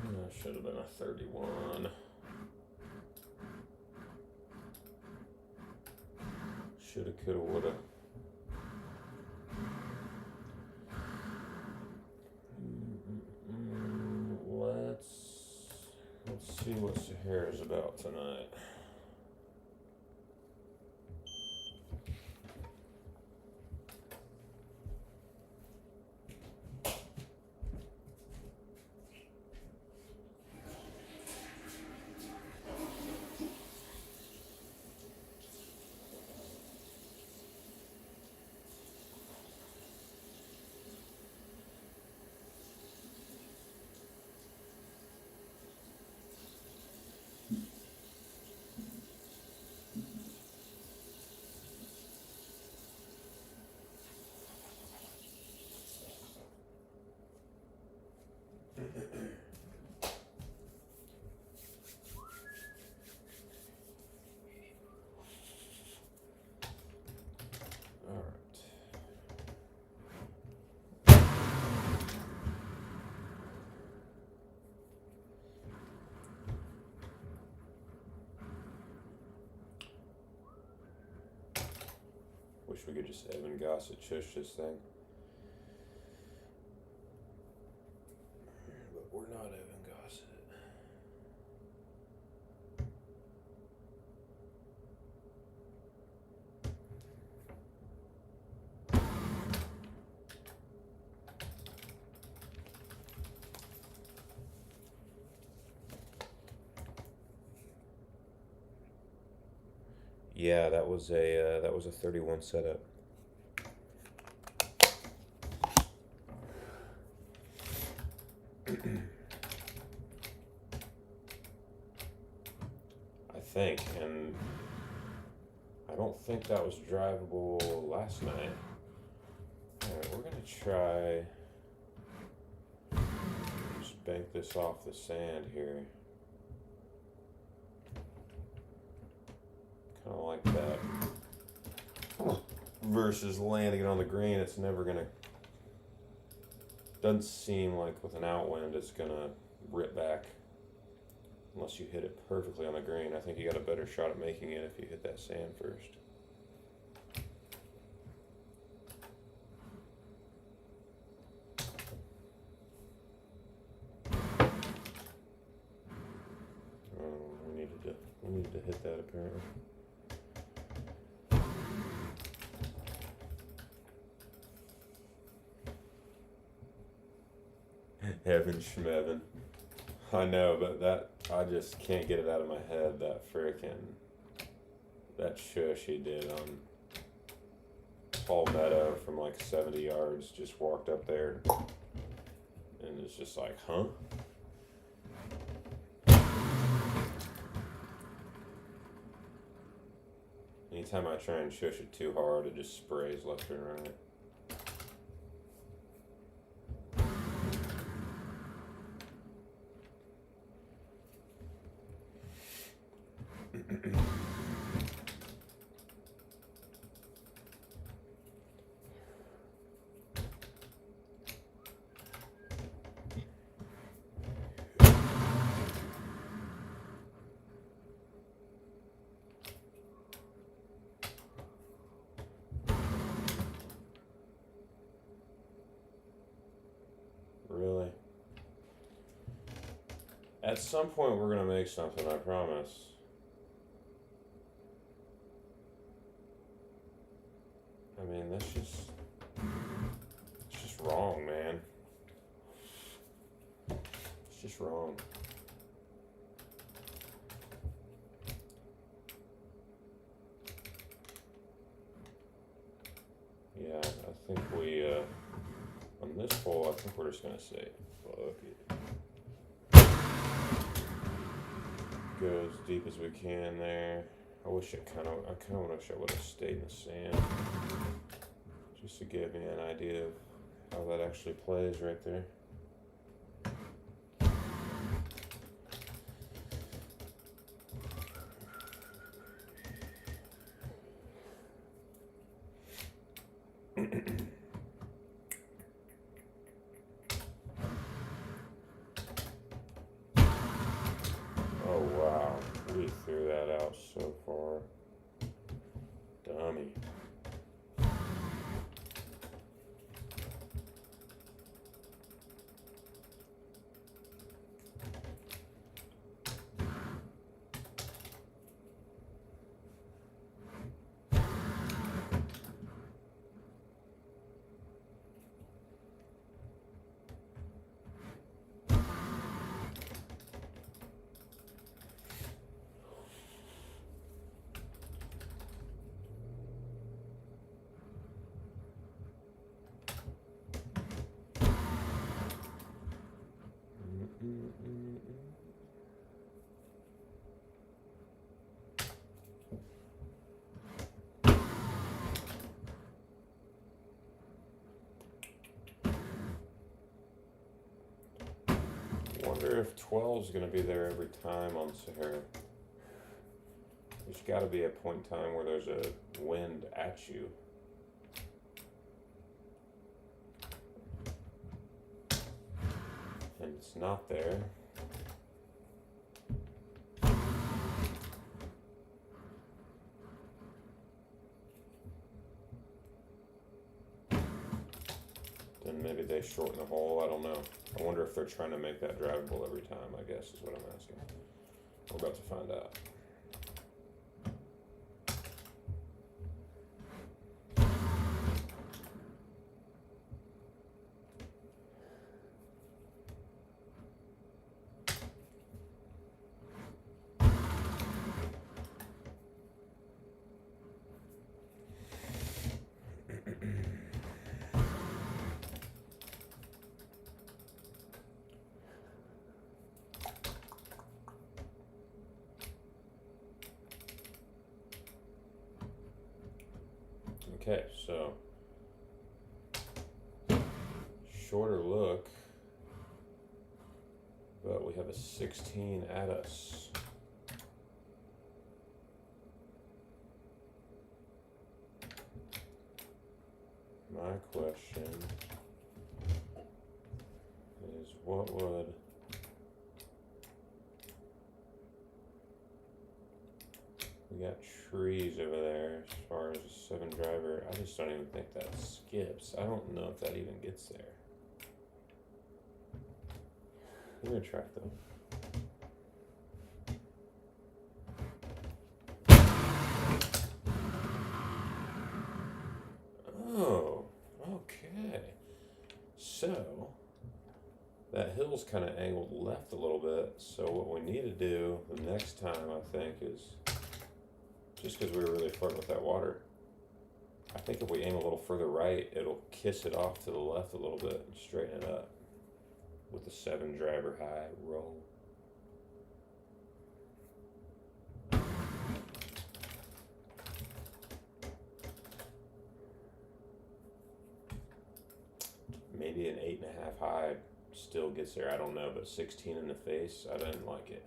That should have been a 31. Shoulda, coulda, woulda. Let's see what Sahara's about tonight. wish we could just Evan Gossett shush this thing. But we're not Evan Gossett. Yeah, that was a 31 setup. I think, and I don't think that was drivable last night. Alright, we're gonna try just bank this off the sand here. Kind of like that. Versus landing it on the green, it's never gonna. Doesn't seem like with an outwind it's gonna rip back unless you hit it perfectly on the green. I think you got a better shot at making it if you hit that sand first. Oh, we needed to hit that apparently. Heaven Schmevin. I know, but I just can't get it out of my head, that shush he did on Paul Meadow from like 70 yards, just walked up there and it's just like, huh? Anytime I try and shush it too hard, it just sprays left and right. Really? At some point we're gonna make something, I promise. I mean, it's just wrong, man. It's just wrong. Yeah, I think we, on this hole, I think we're just gonna say, fuck it. Go as deep as we can there. I wish I kind of wish I would have stayed in the sand, just to give me an idea of how that actually plays right there. Oh wow, we threw that out so far. Dummy. Wonder if 12's gonna be there every time on Sahara. There's gotta be a point in time where there's a wind at you. And it's not there. and maybe they shorten the hole. I don't know. I wonder if they're trying to make that drivable every time, I guess is what I'm asking. We're about to find out. Okay, so shorter look, but we have a 16 at us. My question is, what would we got trees over there as far as a 7 driver? I just don't even think that skips. I don't know if that even gets there. I'm gonna try it though. Oh, okay. So that hill's kind of angled left a little bit. So what we need to do the next time, I think, is just because we were really flirting with that water, I think if we aim a little further right, it'll kiss it off to the left a little bit and straighten it up with the 7 driver high roll. Maybe an 8.5 high still gets there. I don't know, but 16 in the face, I didn't like it.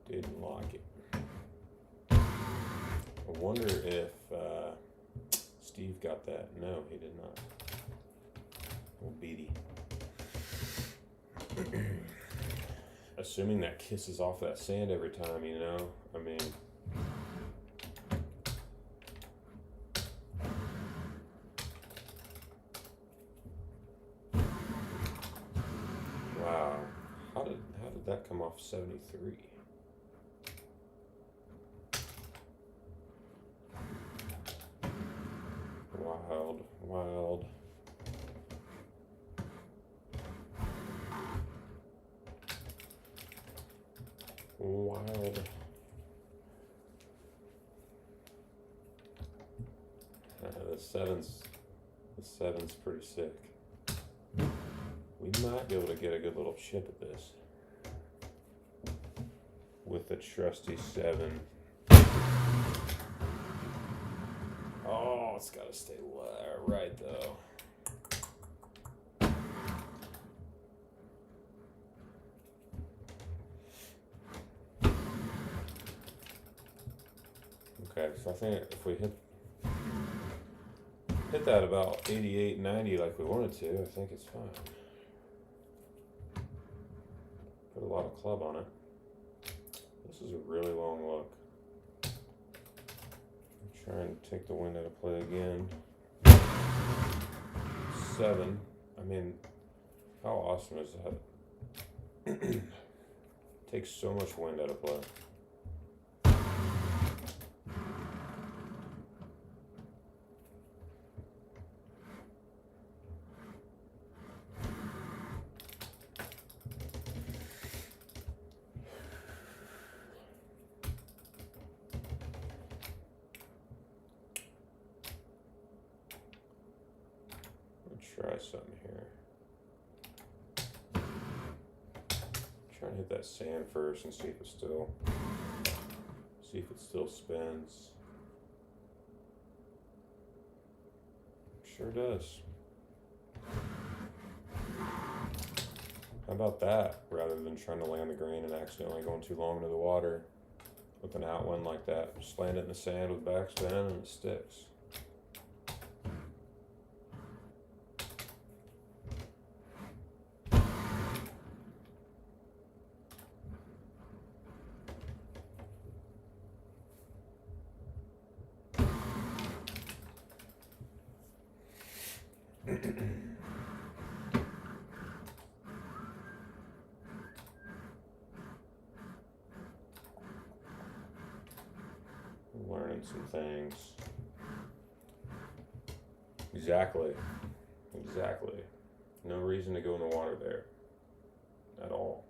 Didn't like it. I wonder if Steve got that. No, he did not. Old Beatty. Assuming that kisses off that sand every time, you know? I mean, wow. How did that come off 73? Wild, wild. Wild. The seven's pretty sick. We might be able to get a good little chip at this with the trusty 7. Oh, it's got to stay right though. Okay, so I think if we hit that about 88, 90 like we wanted to, I think it's fine. Put a lot of club on it. This is a really long look. I'm trying to take the wind out of play again. 7. I mean, how awesome is that? Takes so much wind out of play. Try something here. Try and hit that sand first and see if it still spins. Sure does. How about that? Rather than trying to land the green and accidentally going too long into the water with an outwind like that, just land it in the sand with backspin and it sticks. Learning some things. Exactly. No reason to go in the water there at all.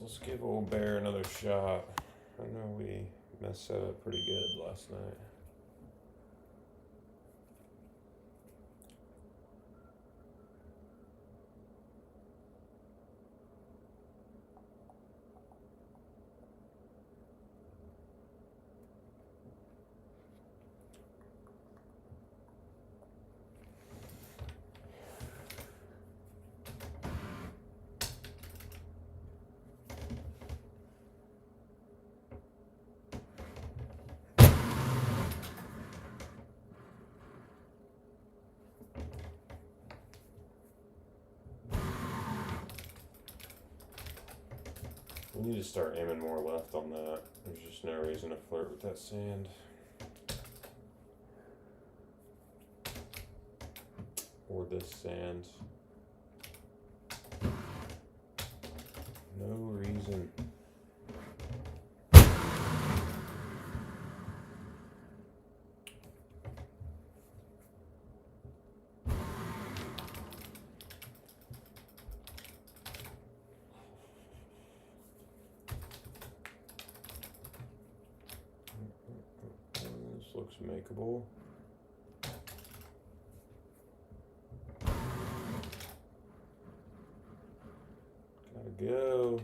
Let's give old Bear another shot. I know we messed that up pretty good last night. We need to start aiming more left on that. There's just no reason to flirt with that sand. Or this sand. No reason. This looks makeable. Gotta go.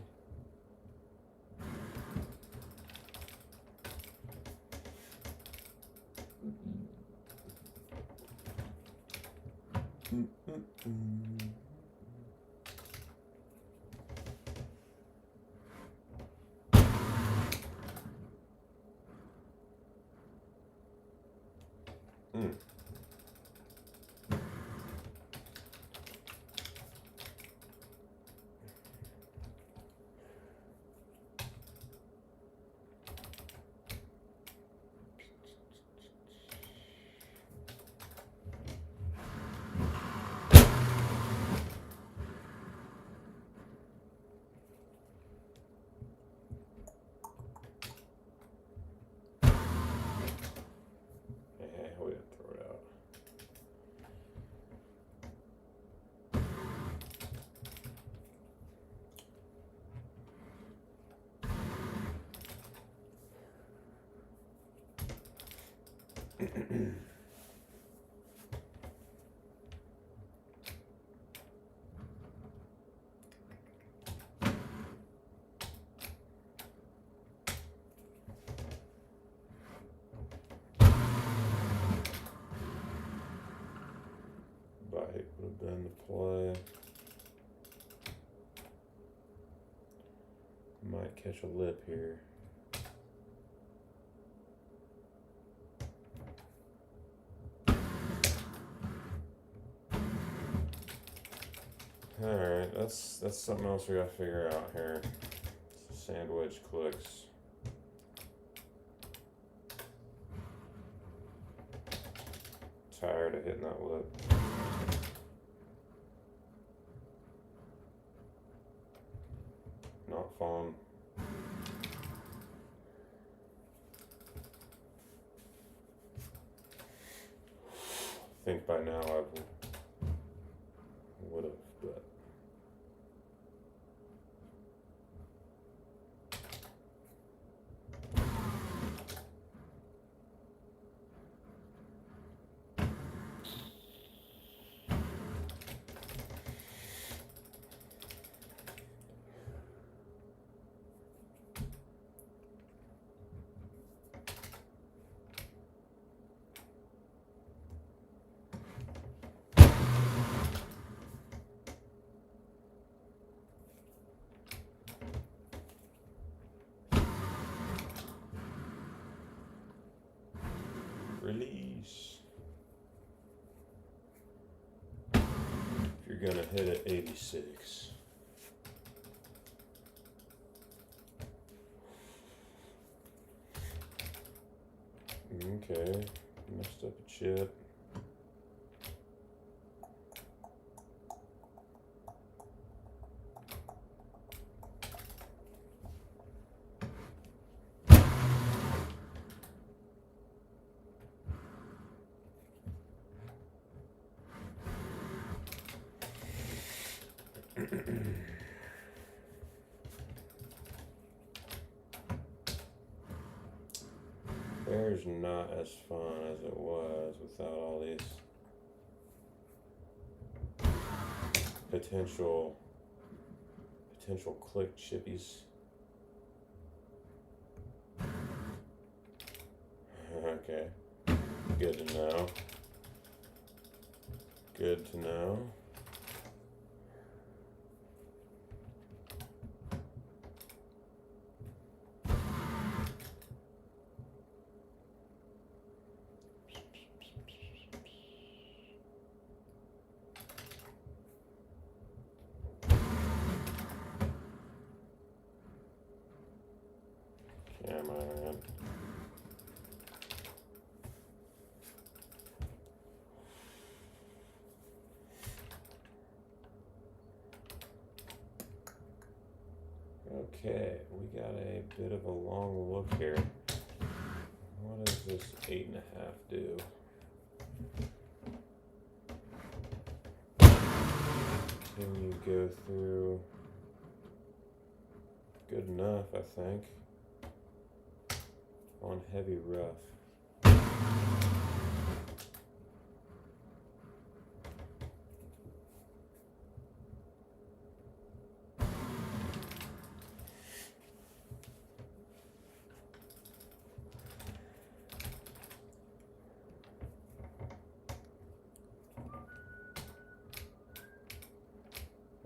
We didn't throw it out. Bite would have been the play. Might catch a lip here. Alright, that's something else we gotta figure out here. Sandwich clicks. Tired of hitting that lip. Not fun. I think by now I would have, but gonna hit at 86. Okay, messed up a chip. Fair's not as fun as it was without all these potential click chippies. Okay, good to know. Good to know. Camera. Okay, we got a bit of a long look here. What does this 8.5 do? Can you go through? Good enough, I think. On heavy rough.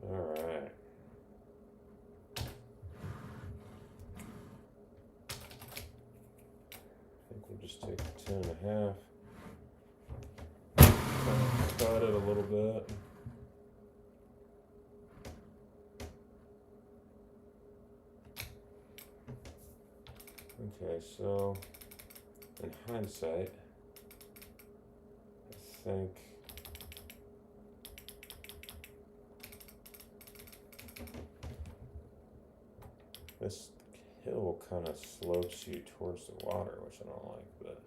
All right. I think we'll just take the 10.5. Cut it a little bit. Okay, so in hindsight, I think this hill kind of slopes you towards the water, which I don't like, but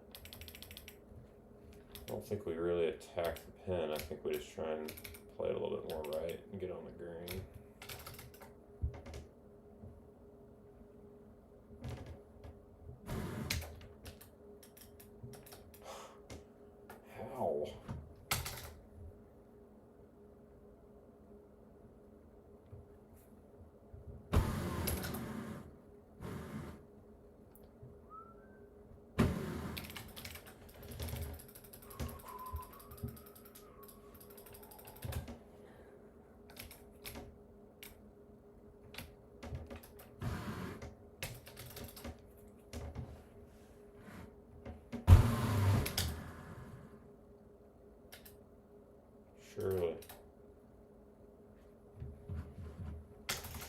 I don't think we really attack the pin. I think we just try and play it a little bit more right and get on the green. How?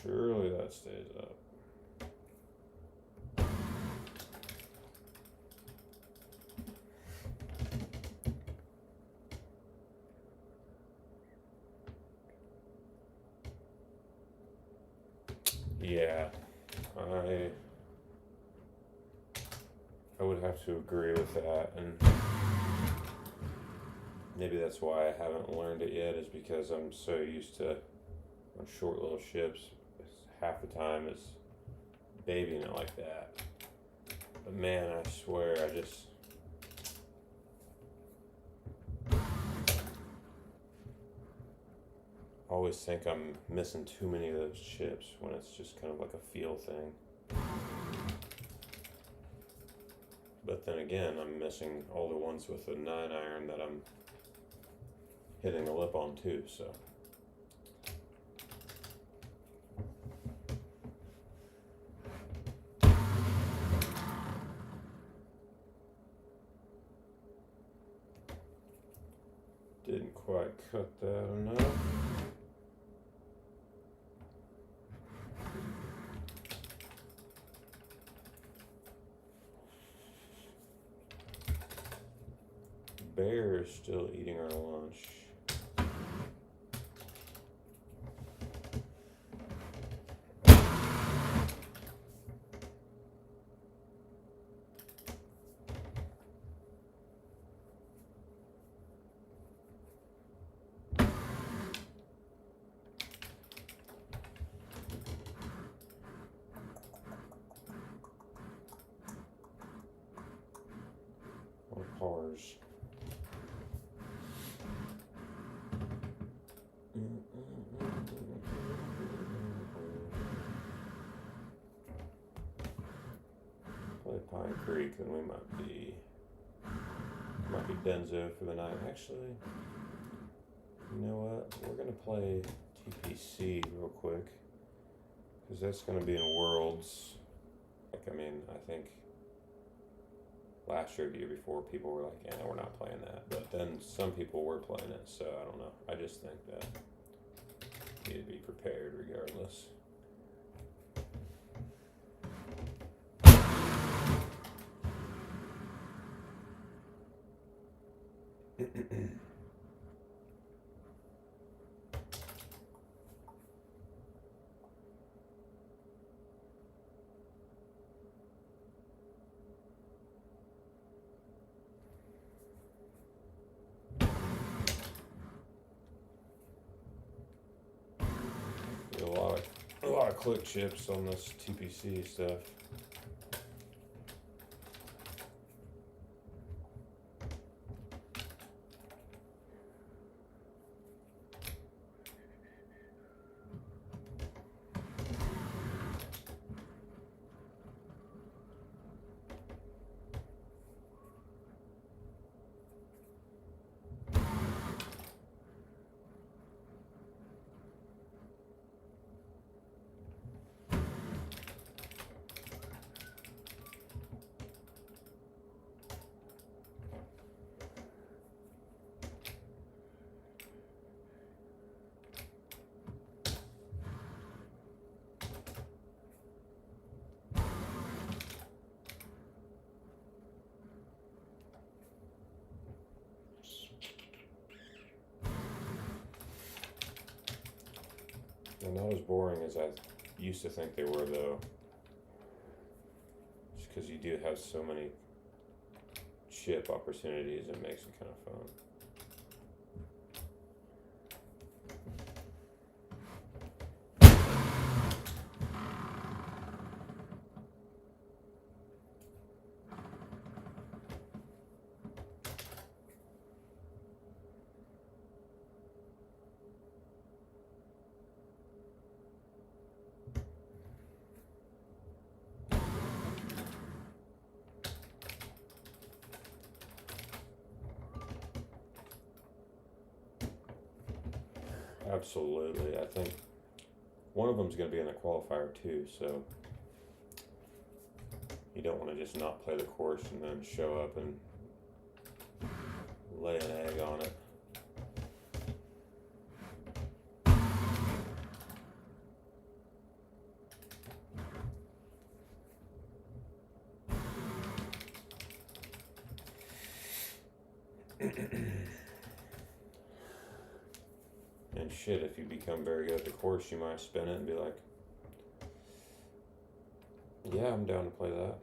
Surely that stays up. Yeah, I would have to agree with that, and maybe that's why I haven't learned it yet, is because I'm so used to, on short little ships, half the time is babying it like that. But man, I swear, I just always think I'm missing too many of those chips when it's just kind of like a feel thing. But then again, I'm missing all the ones with the 9-iron that I'm hitting the lip on too, so. Didn't quite cut that enough. bear is still eating our lunch. Or cars. Play Pine Creek, then we might be Denzo for the night. Actually, you know what? We're gonna play TPC real quick because that's gonna be in Worlds. Like, I mean, I think last year, the year before, people were like, "Yeah, we're not playing that," but then some people were playing it. So I don't know. I just think that you need to be prepared regardless. A lot of click chips on this TPC stuff. They're not as boring as I used to think they were, though. Just because you do have so many chip opportunities, it makes it kind of fun. Absolutely. I think one of them's going to be in the qualifier too, so you don't want to just not play the course and then show up and lay an egg on it. And shit, if you become very good at the course, you might spin it and be like, yeah, I'm down to play that.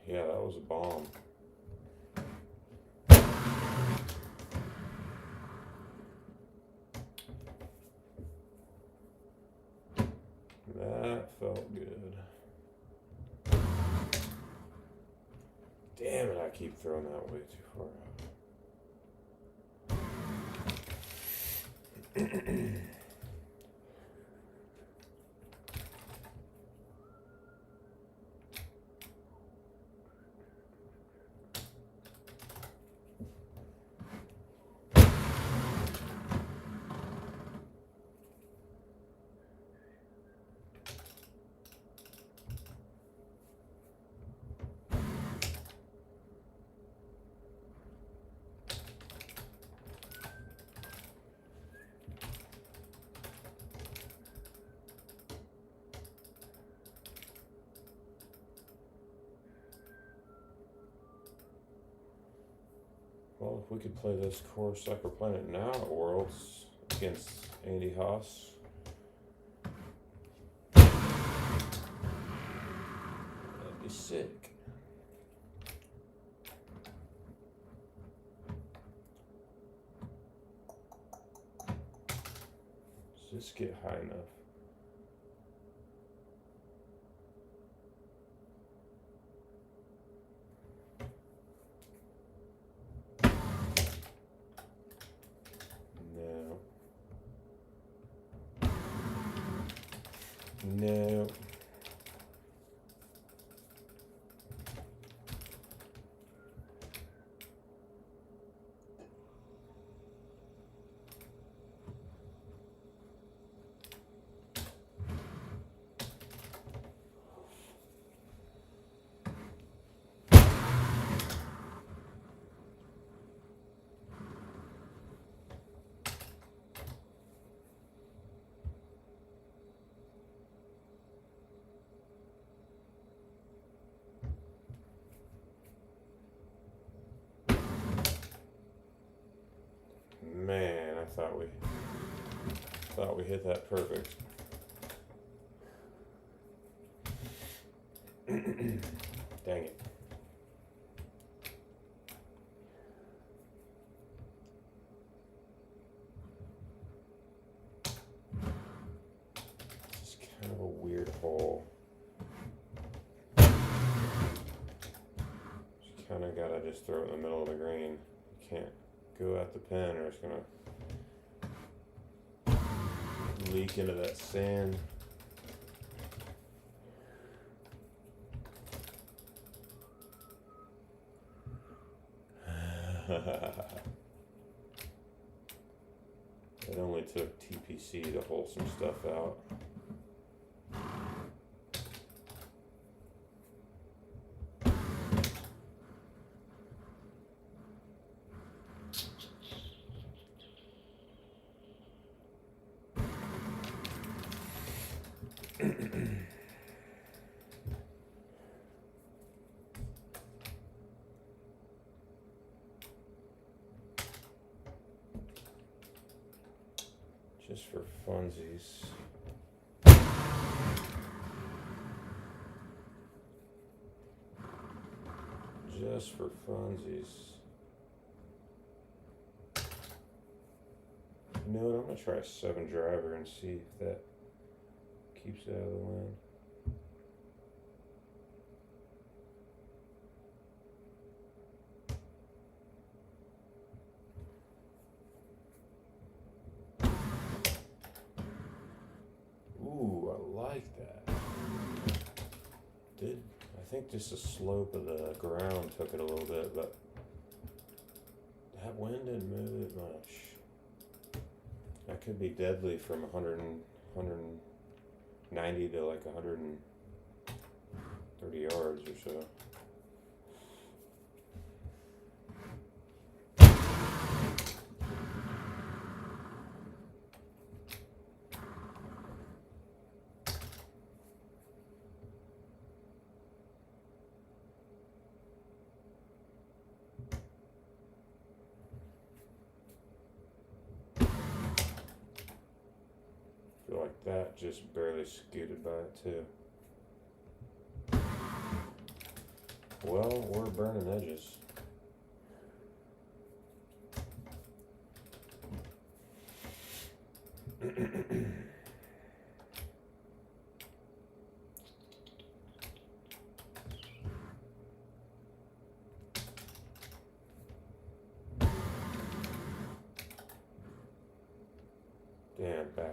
Yeah, that was a bomb. That felt good. Damn it, I keep throwing that way too far out. Well, if we could play this course like we're playing it now at Worlds against Andy Haas. That'd be sick. Does this get high enough? No. Man, I thought we hit that perfect. Dang it. This is kind of a weird hole. You kind of gotta just throw it in the middle of the green. You can't go at the pin or it's gonna leak into that sand. It only took TPC to hold some stuff out. Just for funsies. Just for funsies. You know what? I'm gonna try a 7 driver and see if that keeps it out of the wind. Ooh, I like that. I think just the slope of the ground took it a little bit, but that wind didn't move it much. That could be deadly from 190 to like 130 yards or so. Like that just barely scooted by it too. Well, we're burning edges.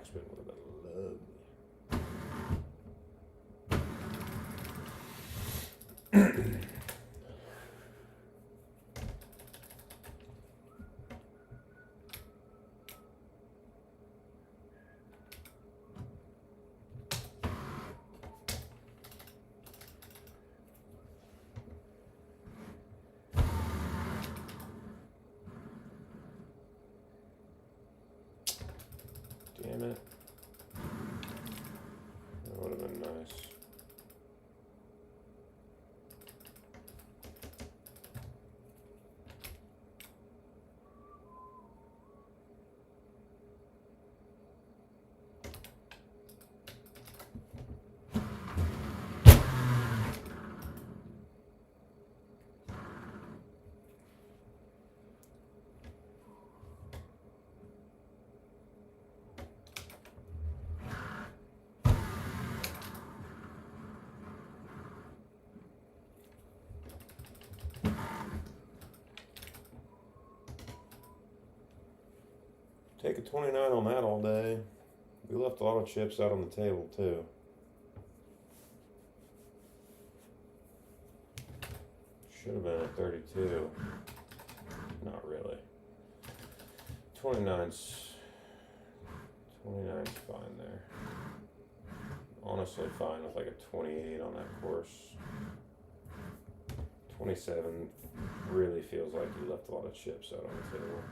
backspin would have been lovely. Damn it. That would have been nice. Take a 29 on that all day. We left a lot of chips out on the table too. Should have been at 32. Not really. 29's fine there. Honestly fine with like a 28 on that course. 27 really feels like you left a lot of chips out on the table.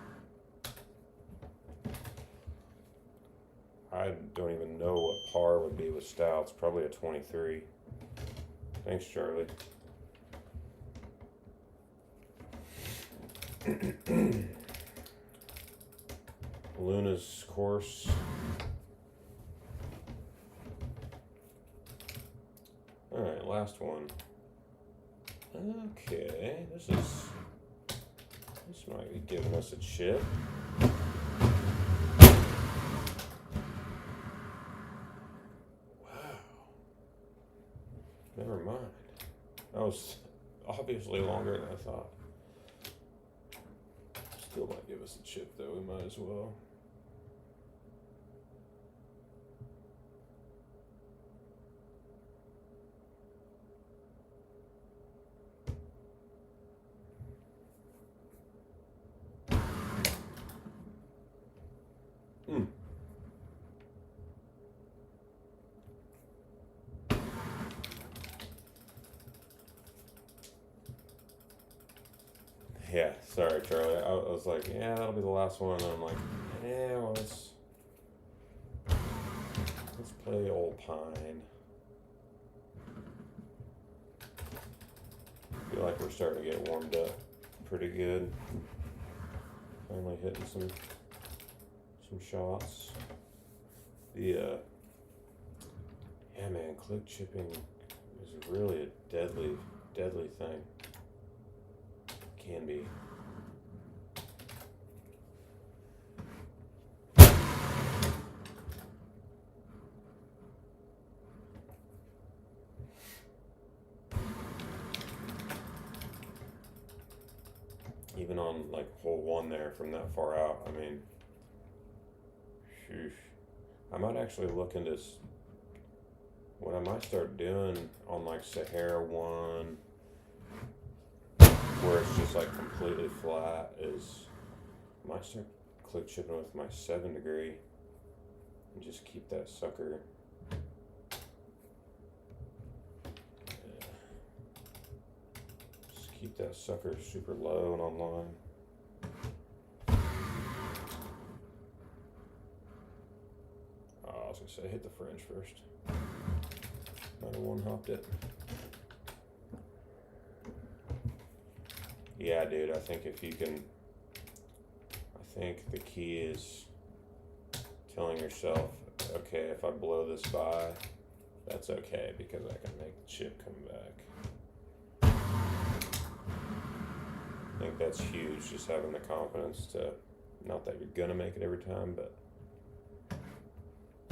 I don't even know what par would be with stouts. Probably a 23. Thanks, Charlie. Luna's course. Alright, last one. Okay, this might be giving us a chip. Never mind. That was obviously longer than I thought. Still might give us a chip though, we might as well. Yeah, sorry, Charlie. I was like, yeah, that'll be the last one. And I'm like, yeah, well, let's play Old Pine. Feel like we're starting to get warmed up pretty good. Finally hitting some shots. Yeah, man, click chipping is really a deadly thing. Can be. Even on like hole one there from that far out, I mean, sheesh. I might actually look into what I might start doing on like Sahara 1, where it's just like completely flat, is I might start click chipping with my 7 degree and just keep that sucker. Yeah. Just keep that sucker super low and online. Oh, I was gonna say hit the fringe first. Might have one hopped it. Yeah, dude, I think if you can, I think the key is telling yourself, okay, if I blow this by, that's okay because I can make the chip come back. I think that's huge, just having the confidence to, not that you're gonna make it every time, but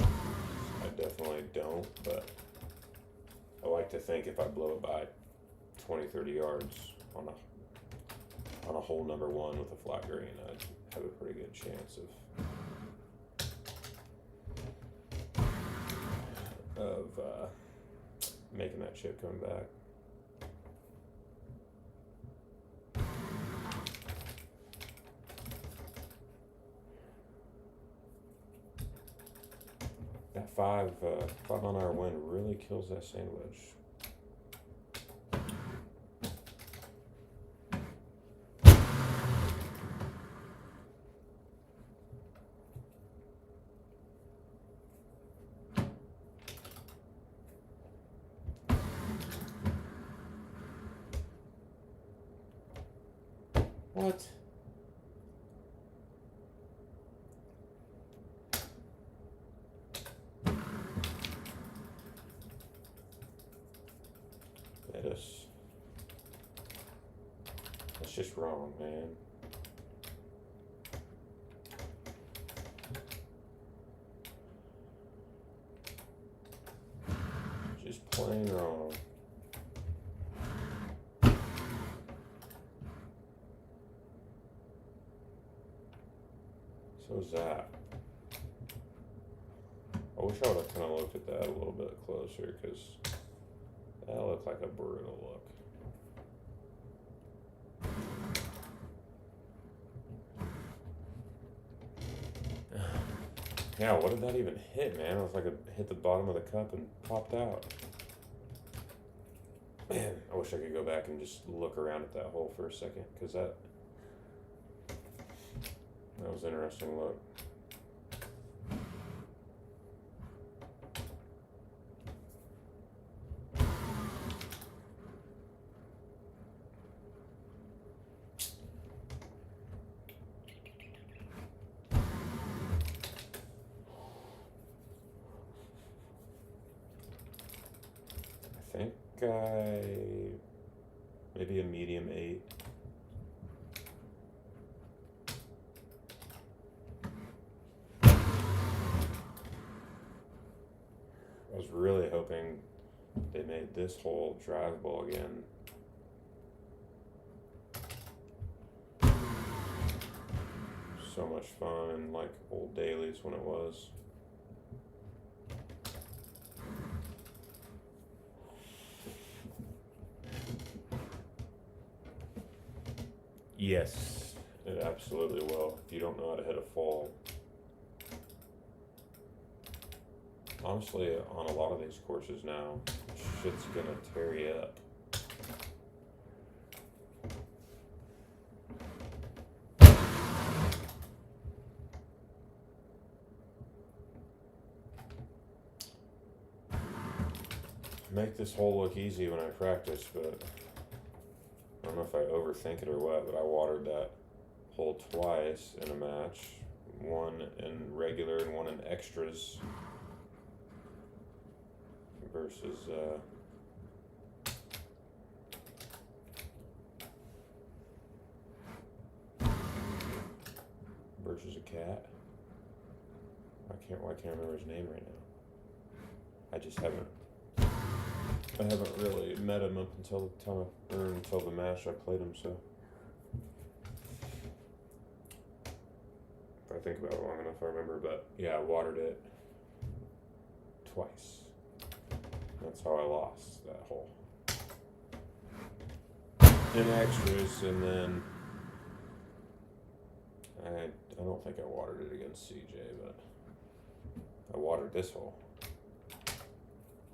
I definitely don't, but I like to think if I blow it by 20, 30 yards on a hole number 1 with a flat green, I'd have a pretty good chance of making that chip coming back. That 5-mile-an-hour wind really kills that sandwich. What? That's just wrong, man. Just plain wrong. So is that. I wish I would have kind of looked at that a little bit closer, because that looked like a brutal look. Yeah, what did that even hit, man? It was like it hit the bottom of the cup and popped out. Man, I wish I could go back and just look around at that hole for a second, because that was an interesting look. I think maybe a medium 8. I was really hoping they made this hole drivable again. So much fun in like old dailies when it was. Yes, it absolutely will. If you don't know how to hit a full. Honestly, on a lot of these courses now, shit's gonna tear you up. Make this hole look easy when I practice, but I don't know if I overthink it or what, but I watered that hole twice in a match. One in regular and one in extras. Versus a cat. Why can't I remember his name right now? I haven't really met him up until the match I played him, so if I think about it long enough I remember, but yeah, I watered it twice. That's how I lost that hole. In extras, and then I don't think I watered it against CJ, but I watered this hole.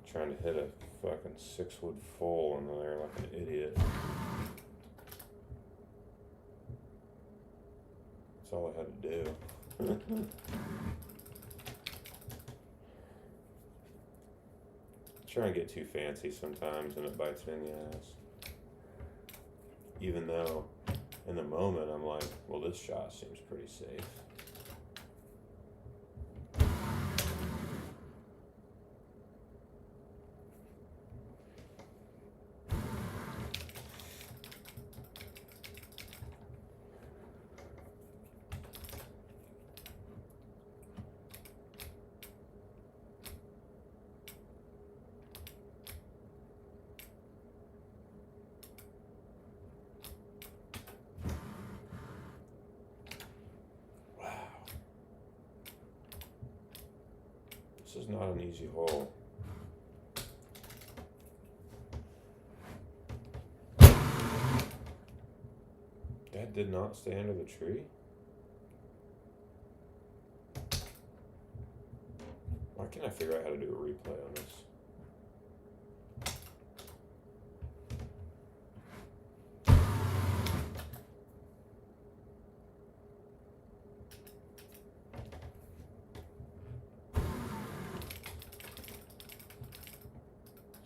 Trying to hit a fucking 6-wood full in there like an idiot. That's all I had to do. Try and get too fancy sometimes and it bites me in the ass. Even though in the moment I'm like, well, this shot seems pretty safe. This is not an easy hole. It did not stay under the tree? Why can't I figure out how to do a replay on this?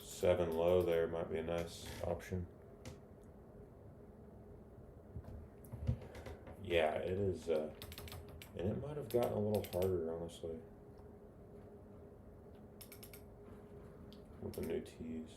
Seven low there might be a nice option. Yeah, it is, and it might have gotten a little harder, honestly, with the new tees.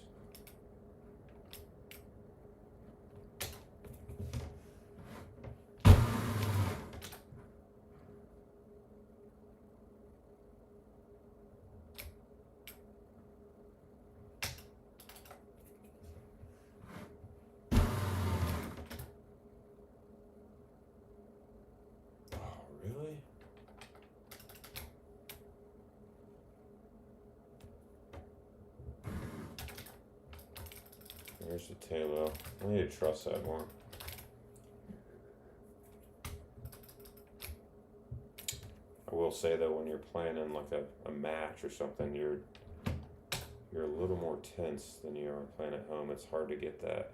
Really? There's the tail. I need to trust that more. I will say though, when you're playing in like a match or something, you're a little more tense than you are playing at home. It's hard to get that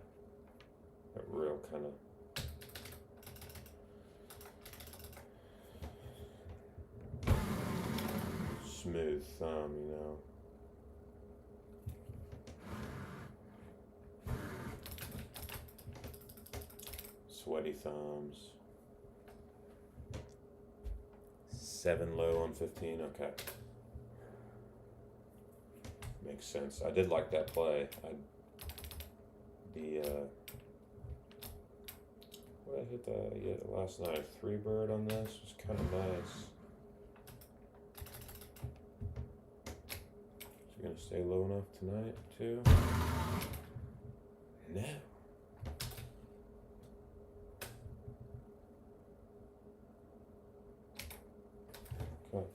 real kind of smooth thumb, you know. Sweaty thumbs. 7 low on 15, okay. Makes sense. I did like that play. What I hit last night, a 3-bird on this was kind of nice. Is it gonna stay low enough tonight too? No. Okay.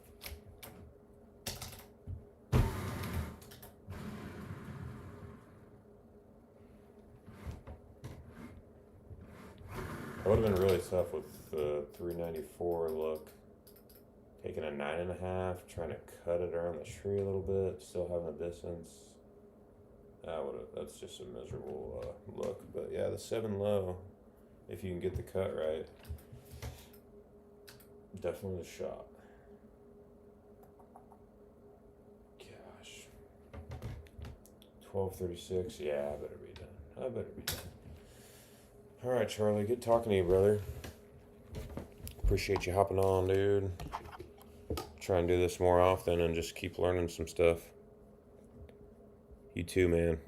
That would have been really tough with the 394 look. Taking a 9.5, trying to cut it around the tree a little bit, still having a distance. That's just a miserable look. But yeah, the 7 low, if you can get the cut right, definitely a shot. Gosh. 12:36, yeah, I better be done. All right, Charlie, good talking to you, brother. Appreciate you hopping on, dude. Try and do this more often and just keep learning some stuff. You too, man.